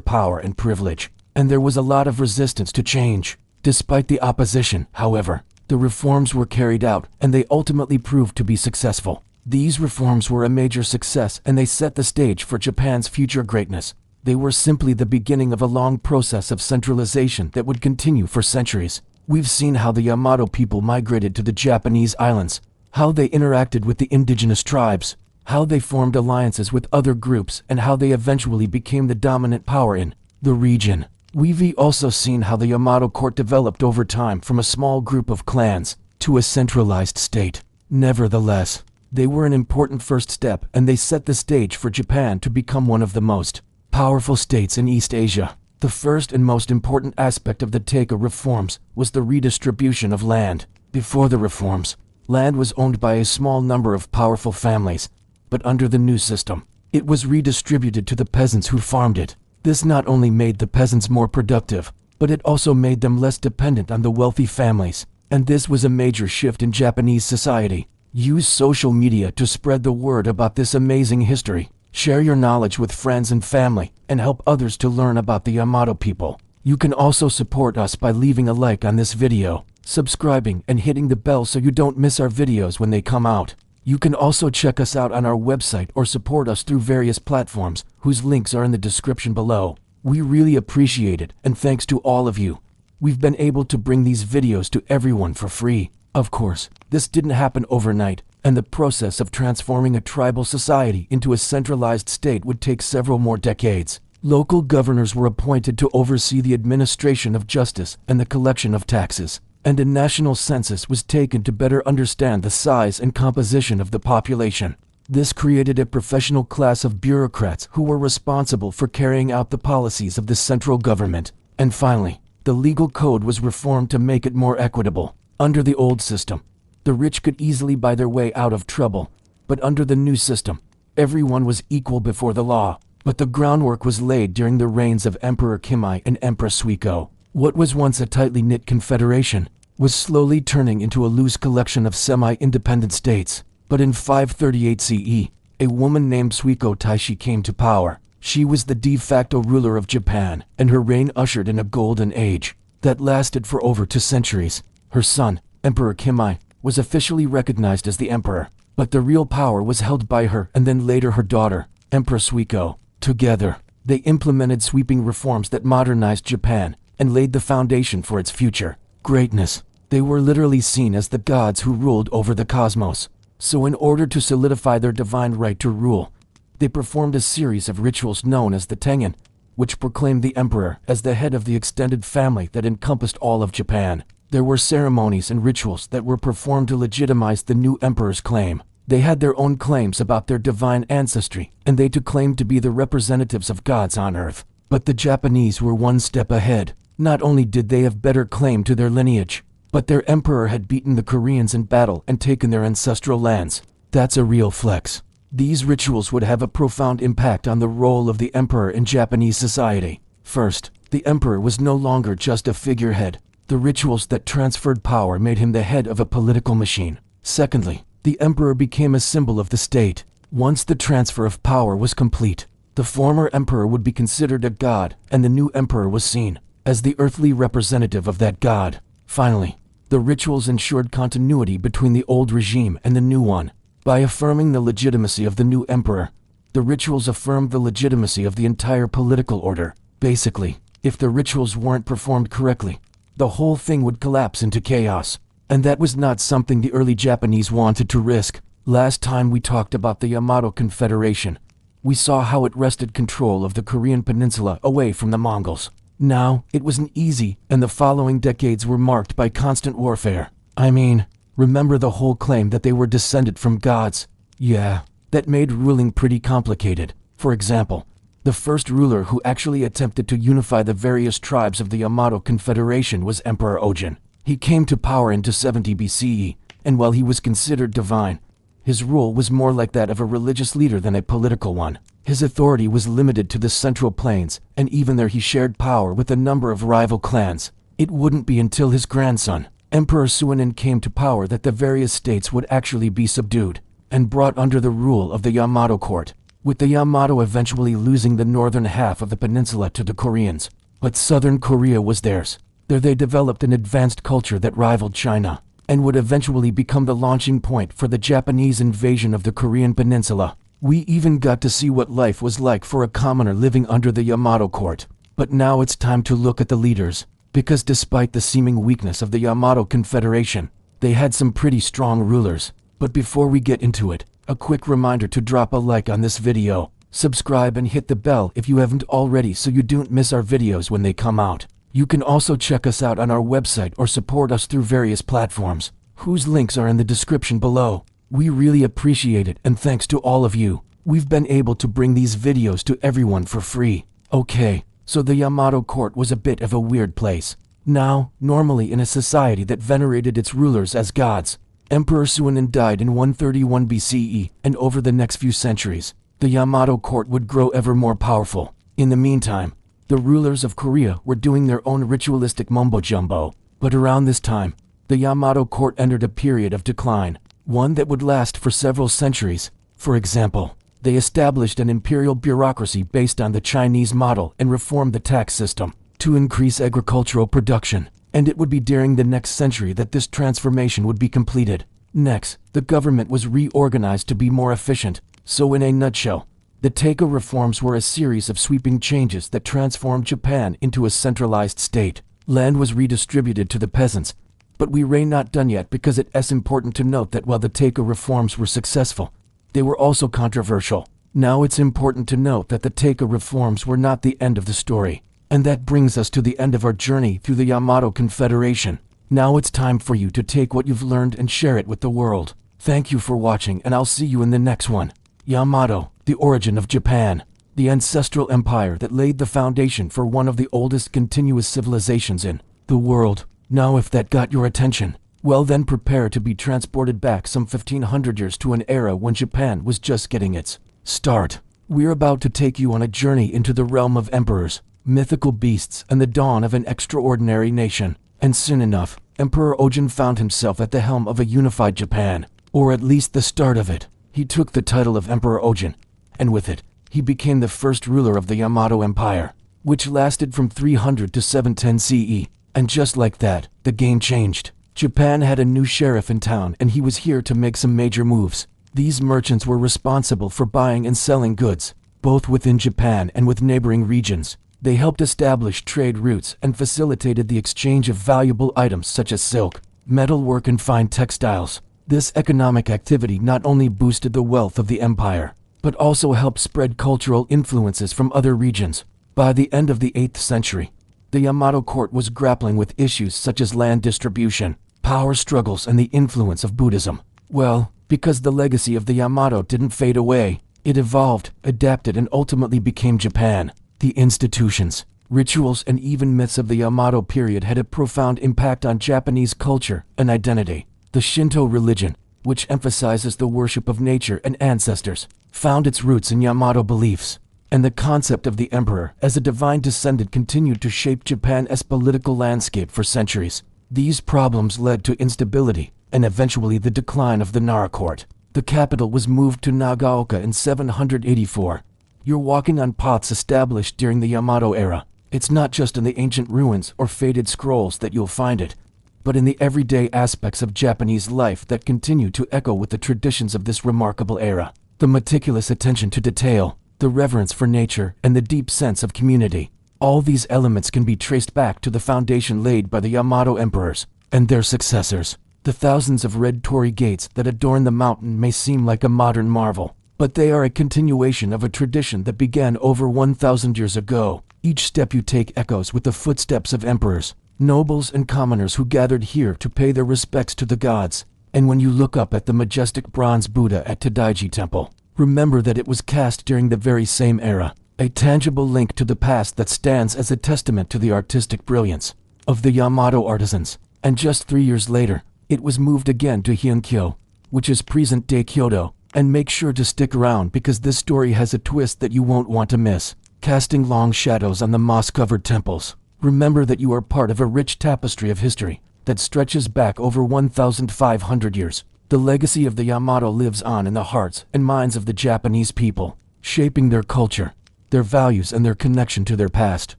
power and privilege, and there was a lot of resistance to change. Despite the opposition, however, the reforms were carried out, and they ultimately proved to be successful. These reforms were a major success, and they set the stage for Japan's future greatness. They were simply the beginning of a long process of centralization that would continue for centuries. We've seen how the Yamato people migrated to the Japanese islands, how they interacted with the indigenous tribes, how they formed alliances with other groups, and how they eventually became the dominant power in the region. We've also seen how the Yamato court developed over time from a small group of clans to a centralized state. Nevertheless, they were an important first step, and they set the stage for Japan to become one of the most powerful states in East Asia. The first and most important aspect of the Taika reforms was the redistribution of land. Before the reforms, land was owned by a small number of powerful families, but under the new system, it was redistributed to the peasants who farmed it. This not only made the peasants more productive, but it also made them less dependent on the wealthy families. And this was a major shift in Japanese society. Use social media to spread the word about this amazing history. Share your knowledge with friends and family, and help others to learn about the Yamato people. You can also support us by leaving a like on this video, subscribing, and hitting the bell so you don't miss our videos when they come out. You can also check us out on our website or support us through various platforms, whose links are in the description below. We really appreciate it, and thanks to all of you. We've been able to bring these videos to everyone for free. Of course, this didn't happen overnight, and the process of transforming a tribal society into a centralized state would take several more decades. Local governors were appointed to oversee the administration of justice and the collection of taxes, and a national census was taken to better understand the size and composition of the population. This created a professional class of bureaucrats who were responsible for carrying out the policies of the central government. And finally, the legal code was reformed to make it more equitable. Under the old system, the rich could easily buy their way out of trouble, but under the new system, everyone was equal before the law. But the groundwork was laid during the reigns of Emperor Kimai and Empress Suiko. What was once a tightly knit confederation was slowly turning into a loose collection of semi-independent states. But in 538 CE, a woman named Suiko Taishi came to power. She was the de facto ruler of Japan, and her reign ushered in a golden age that lasted for over 2 centuries. Her son, Emperor Kimai, was officially recognized as the emperor, but the real power was held by her and then later her daughter, Empress Suiko. Together, they implemented sweeping reforms that modernized Japan and laid the foundation for its future greatness. They were literally seen as the gods who ruled over the cosmos. So in order to solidify their divine right to rule, they performed a series of rituals known as the Tengen, which proclaimed the emperor as the head of the extended family that encompassed all of Japan. There were ceremonies and rituals that were performed to legitimize the new emperor's claim. They had their own claims about their divine ancestry, and they too claimed to be the representatives of gods on earth. But the Japanese were one step ahead. Not only did they have better claim to their lineage, but their emperor had beaten the Koreans in battle and taken their ancestral lands. That's a real flex. These rituals would have a profound impact on the role of the emperor in Japanese society. First, the emperor was no longer just a figurehead. The rituals that transferred power made him the head of a political machine. Secondly, the emperor became a symbol of the state. Once the transfer of power was complete, the former emperor would be considered a god, and the new emperor was seen as the earthly representative of that god. Finally, the rituals ensured continuity between the old regime and the new one. By affirming the legitimacy of the new emperor, the rituals affirmed the legitimacy of the entire political order. Basically, if the rituals weren't performed correctly, the whole thing would collapse into chaos. And that was not something the early Japanese wanted to risk. Last time we talked about the Yamato Confederation, we saw how it wrested control of the Korean peninsula away from the Mongols. Now, it wasn't easy, and the following decades were marked by constant warfare. I mean, remember the whole claim that they were descended from gods? Yeah, that made ruling pretty complicated. For example, the first ruler who actually attempted to unify the various tribes of the Yamato Confederation was Emperor Ojin. He came to power in 270 BCE, and while he was considered divine, his rule was more like that of a religious leader than a political one. His authority was limited to the central plains, and even there he shared power with a number of rival clans. It wouldn't be until his grandson, Emperor Suinin, came to power that the various states would actually be subdued and brought under the rule of the Yamato court, with the Yamato eventually losing the northern half of the peninsula to the Koreans. But southern Korea was theirs. There they developed an advanced culture that rivaled China, and would eventually become the launching point for the Japanese invasion of the Korean peninsula. We even got to see what life was like for a commoner living under the Yamato court. But now it's time to look at the leaders, because despite the seeming weakness of the Yamato Confederation, they had some pretty strong rulers. But before we get into it, a quick reminder to drop a like on this video, subscribe and hit the bell if you haven't already so you don't miss our videos when they come out. You can also check us out on our website or support us through various platforms, whose links are in the description below. We really appreciate it, and thanks to all of you, we've been able to bring these videos to everyone for free. Okay, so the Yamato court was a bit of a weird place. Now, normally in a society that venerated its rulers as gods, Emperor Suinin died in 131 BCE, and over the next few centuries, the Yamato court would grow ever more powerful. In the meantime, the rulers of Korea were doing their own ritualistic mumbo-jumbo. But around this time, the Yamato court entered a period of decline, one that would last for several centuries. For example, they established an imperial bureaucracy based on the Chinese model and reformed the tax system to increase agricultural production, and it would be during the next century that this transformation would be completed. Next, the government was reorganized to be more efficient. So in a nutshell, the Taika reforms were a series of sweeping changes that transformed Japan into a centralized state. Land was redistributed to the peasants, but we are not done yet because it is important to note that while the Taika reforms were successful, they were also controversial. Now it's important to note that the Taika reforms were not the end of the story. And that brings us to the end of our journey through the Yamato Confederation. Now it's time for you to take what you've learned and share it with the world. Thank you for watching, and I'll see you in the next one. Yamato, the origin of Japan. The ancestral empire that laid the foundation for one of the oldest continuous civilizations in the world. Now if that got your attention, well then prepare to be transported back some 1500 years to an era when Japan was just getting its start. We're about to take you on a journey into the realm of emperors, mythical beasts, and the dawn of an extraordinary nation. And soon enough, Emperor Ojin found himself at the helm of a unified Japan, or at least the start of it. He took the title of Emperor Ojin, and with it, he became the first ruler of the Yamato Empire, which lasted from 300 to 710 CE. And just like that, the game changed. Japan had a new sheriff in town, and he was here to make some major moves. These merchants were responsible for buying and selling goods, both within Japan and with neighboring regions. They helped establish trade routes and facilitated the exchange of valuable items such as silk, metalwork, and fine textiles. This economic activity not only boosted the wealth of the empire, but also helped spread cultural influences from other regions. By the end of the 8th century, the Yamato court was grappling with issues such as land distribution, power struggles, and the influence of Buddhism. Well, because the legacy of the Yamato didn't fade away, it evolved, adapted, and ultimately became Japan. The institutions, rituals, and even myths of the Yamato period had a profound impact on Japanese culture and identity. The Shinto religion, which emphasizes the worship of nature and ancestors, found its roots in Yamato beliefs, and the concept of the emperor as a divine descendant continued to shape Japan's political landscape for centuries. These problems led to instability and eventually the decline of the Nara court. The capital was moved to Nagaoka in 784. You're walking on paths established during the Yamato era. It's not just in the ancient ruins or faded scrolls that you'll find it, but in the everyday aspects of Japanese life that continue to echo with the traditions of this remarkable era. The meticulous attention to detail, the reverence for nature, and the deep sense of community. All these elements can be traced back to the foundation laid by the Yamato emperors and their successors. The thousands of red torii gates that adorn the mountain may seem like a modern marvel, but they are a continuation of a tradition that began over 1,000 years ago. Each step you take echoes with the footsteps of emperors, nobles, and commoners who gathered here to pay their respects to the gods. And when you look up at the majestic bronze Buddha at Tadaiji Temple, remember that it was cast during the very same era, a tangible link to the past that stands as a testament to the artistic brilliance of the Yamato artisans. And just 3 years later, it was moved again to Heian-kyo, which is present-day Kyoto. And make sure to stick around because this story has a twist that you won't want to miss. Casting long shadows on the moss-covered temples, remember that you are part of a rich tapestry of history that stretches back over 1,500 years. The legacy of the Yamato lives on in the hearts and minds of the Japanese people, shaping their culture, their values, and their connection to their past.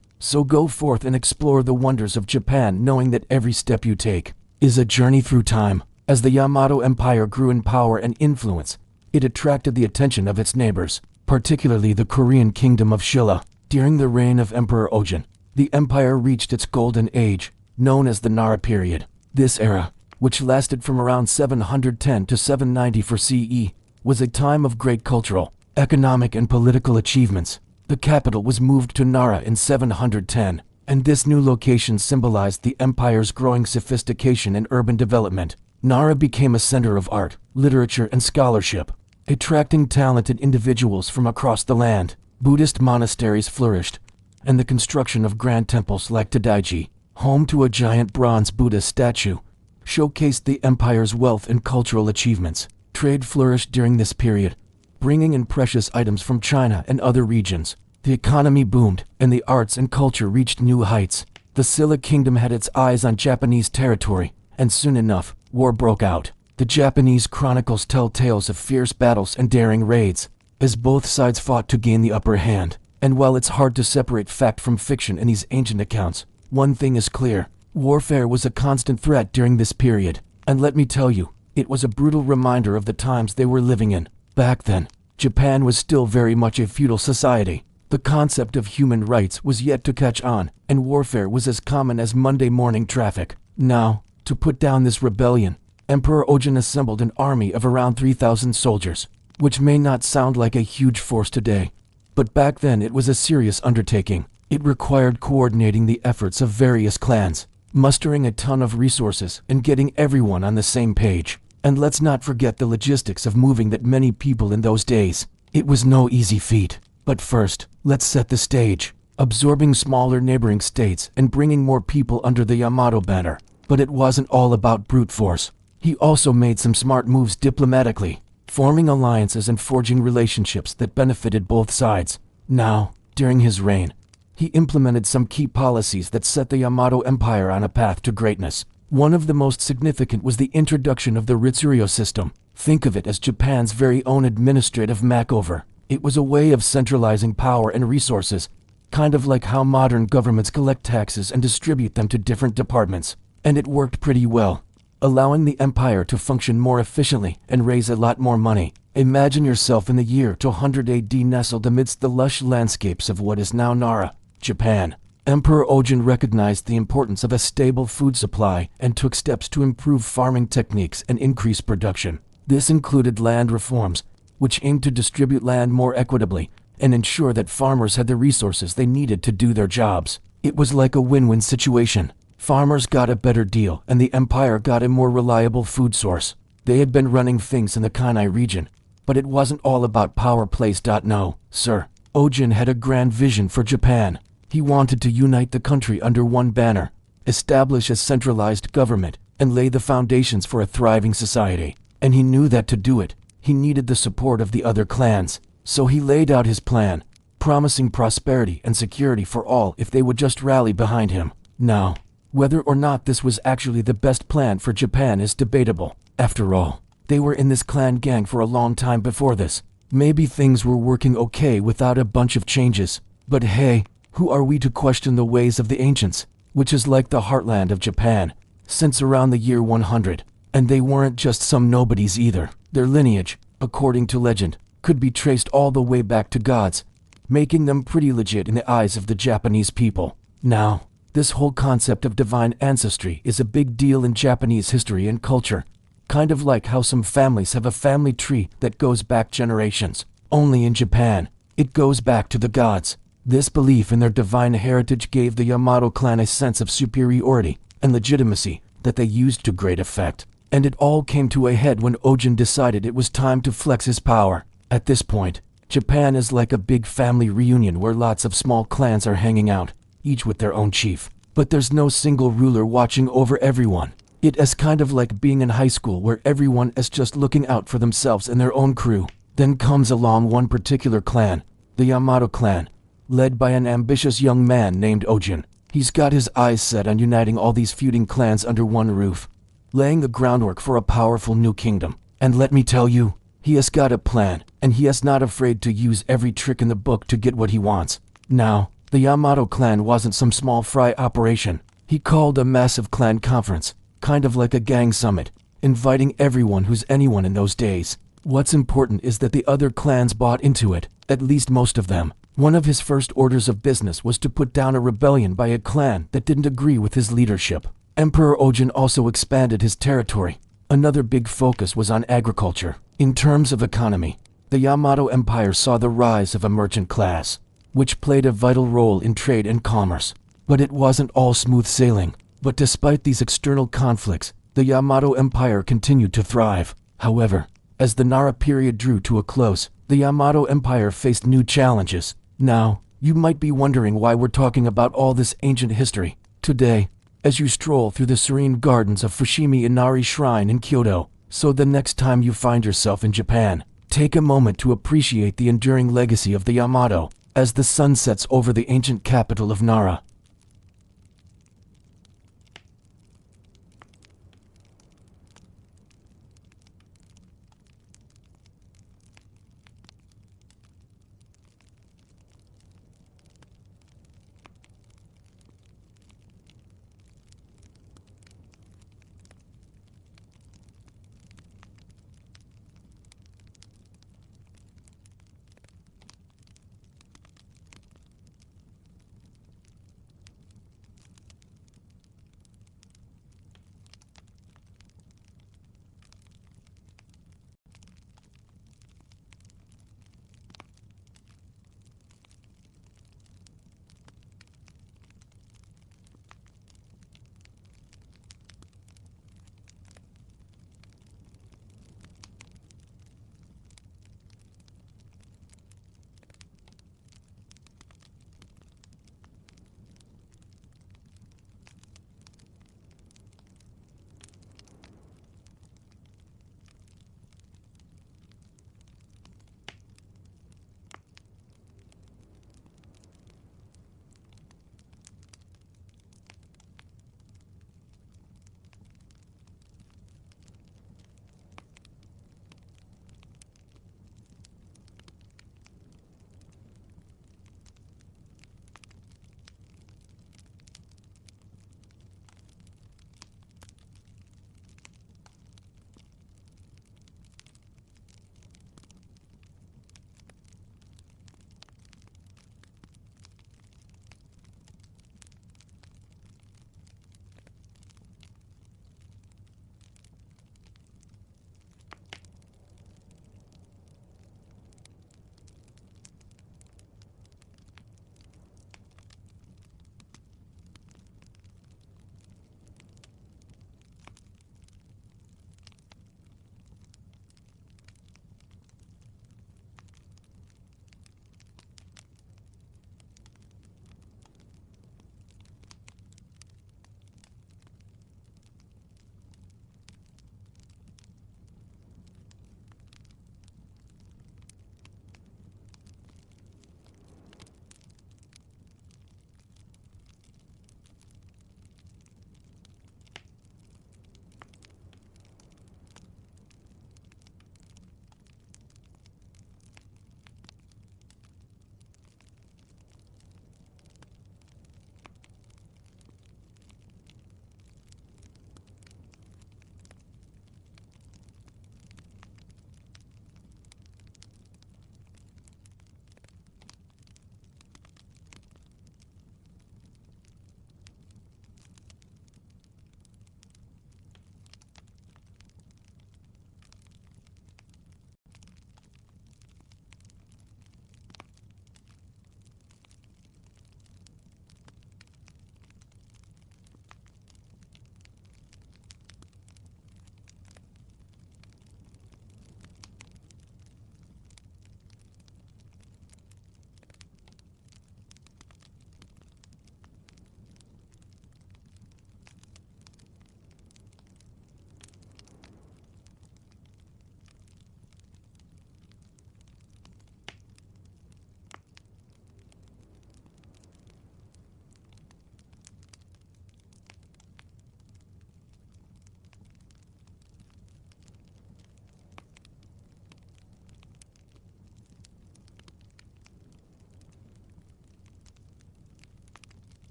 So go forth and explore the wonders of Japan, knowing that every step you take is a journey through time. As the Yamato Empire grew in power and influence, it attracted the attention of its neighbors, particularly the Korean kingdom of Shilla. During the reign of Emperor Ojin, the empire reached its golden age, known as the Nara period. This era, which lasted from around 710 to 794 CE, was a time of great cultural, economic, and political achievements. The capital was moved to Nara in 710, and this new location symbolized the empire's growing sophistication and urban development. Nara became a center of art, literature, and scholarship, attracting talented individuals from across the land. Buddhist monasteries flourished, and the construction of grand temples like Tadaiji home to a giant bronze Buddha statue, showcased the empire's wealth and cultural achievements. Trade flourished during this period, bringing in precious items from China and other regions. The economy boomed, and the arts and culture reached new heights. The Silla Kingdom had its eyes on Japanese territory, and soon enough, war broke out. The Japanese chronicles tell tales of fierce battles and daring raids, as both sides fought to gain the upper hand. And while it's hard to separate fact from fiction in these ancient accounts, one thing is clear: warfare was a constant threat during this period. And let me tell you, it was a brutal reminder of the times they were living in. Back then, Japan was still very much a feudal society. The concept of human rights was yet to catch on, and warfare was as common as Monday morning traffic. Now, to put down this rebellion, Emperor Ojin assembled an army of around 3,000 soldiers, which may not sound like a huge force today, but back then it was a serious undertaking. It required coordinating the efforts of various clans, mustering a ton of resources, and getting everyone on the same page. And let's not forget the logistics of moving that many people in those days. It was no easy feat. But first, let's set the stage, absorbing smaller neighboring states and bringing more people under the Yamato banner. But it wasn't all about brute force. He also made some smart moves diplomatically, forming alliances and forging relationships that benefited both sides. Now, during his reign, he implemented some key policies that set the Yamato Empire on a path to greatness. One of the most significant was the introduction of the Ritsuryo system. Think of it as Japan's very own administrative makeover. It was a way of centralizing power and resources, kind of like how modern governments collect taxes and distribute them to different departments. And it worked pretty well, allowing the empire to function more efficiently and raise a lot more money. Imagine yourself in the year 200 AD nestled amidst the lush landscapes of what is now Nara, Japan. Emperor Ojin recognized the importance of a stable food supply and took steps to improve farming techniques and increase production. This included land reforms, which aimed to distribute land more equitably and ensure that farmers had the resources they needed to do their jobs. It was like a win-win situation. Farmers got a better deal, and the empire got a more reliable food source. They had been running things in the Kanai region, but it wasn't all about power plays. No, sir. Ojin had a grand vision for Japan. He wanted to unite the country under one banner, establish a centralized government, and lay the foundations for a thriving society. And he knew that to do it, he needed the support of the other clans. So he laid out his plan, promising prosperity and security for all if they would just rally behind him. Now, whether or not this was actually the best plan for Japan is debatable. After all, they were in this clan gang for a long time before this. Maybe things were working okay without a bunch of changes. But hey, who are we to question the ways of the ancients, which is like the heartland of Japan, since around the year 100. And they weren't just some nobodies either. Their lineage, according to legend, could be traced all the way back to gods, making them pretty legit in the eyes of the Japanese people. Now, this whole concept of divine ancestry is a big deal in Japanese history and culture, kind of like how some families have a family tree that goes back generations. Only in Japan, it goes back to the gods. This belief in their divine heritage gave the Yamato clan a sense of superiority and legitimacy that they used to great effect. And it all came to a head when Ojin decided it was time to flex his power. At this point, Japan is like a big family reunion where lots of small clans are hanging out, each with their own chief. But there's no single ruler watching over everyone. It is kind of like being in high school where everyone is just looking out for themselves and their own crew. Then comes along one particular clan, the Yamato clan, led by an ambitious young man named Ojin. He's got his eyes set on uniting all these feuding clans under one roof, laying the groundwork for a powerful new kingdom. And let me tell you, he has got a plan, and he is not afraid to use every trick in the book to get what he wants. Now, the Yamato clan wasn't some small fry operation. He called a massive clan conference, kind of like a gang summit, inviting everyone who's anyone in those days. What's important is that the other clans bought into it, at least most of them. One of his first orders of business was to put down a rebellion by a clan that didn't agree with his leadership. Emperor Ojin also expanded his territory. Another big focus was on agriculture. In terms of economy, the Yamato Empire saw the rise of a merchant class, which played a vital role in trade and commerce. But it wasn't all smooth sailing. But despite these external conflicts, the Yamato Empire continued to thrive. However, as the Nara period drew to a close, the Yamato Empire faced new challenges. Now, you might be wondering why we're talking about all this ancient history. Today, as you stroll through the serene gardens of Fushimi Inari Shrine in Kyoto. So the next time you find yourself in Japan, take a moment to appreciate the enduring legacy of the Yamato as the sun sets over the ancient capital of Nara.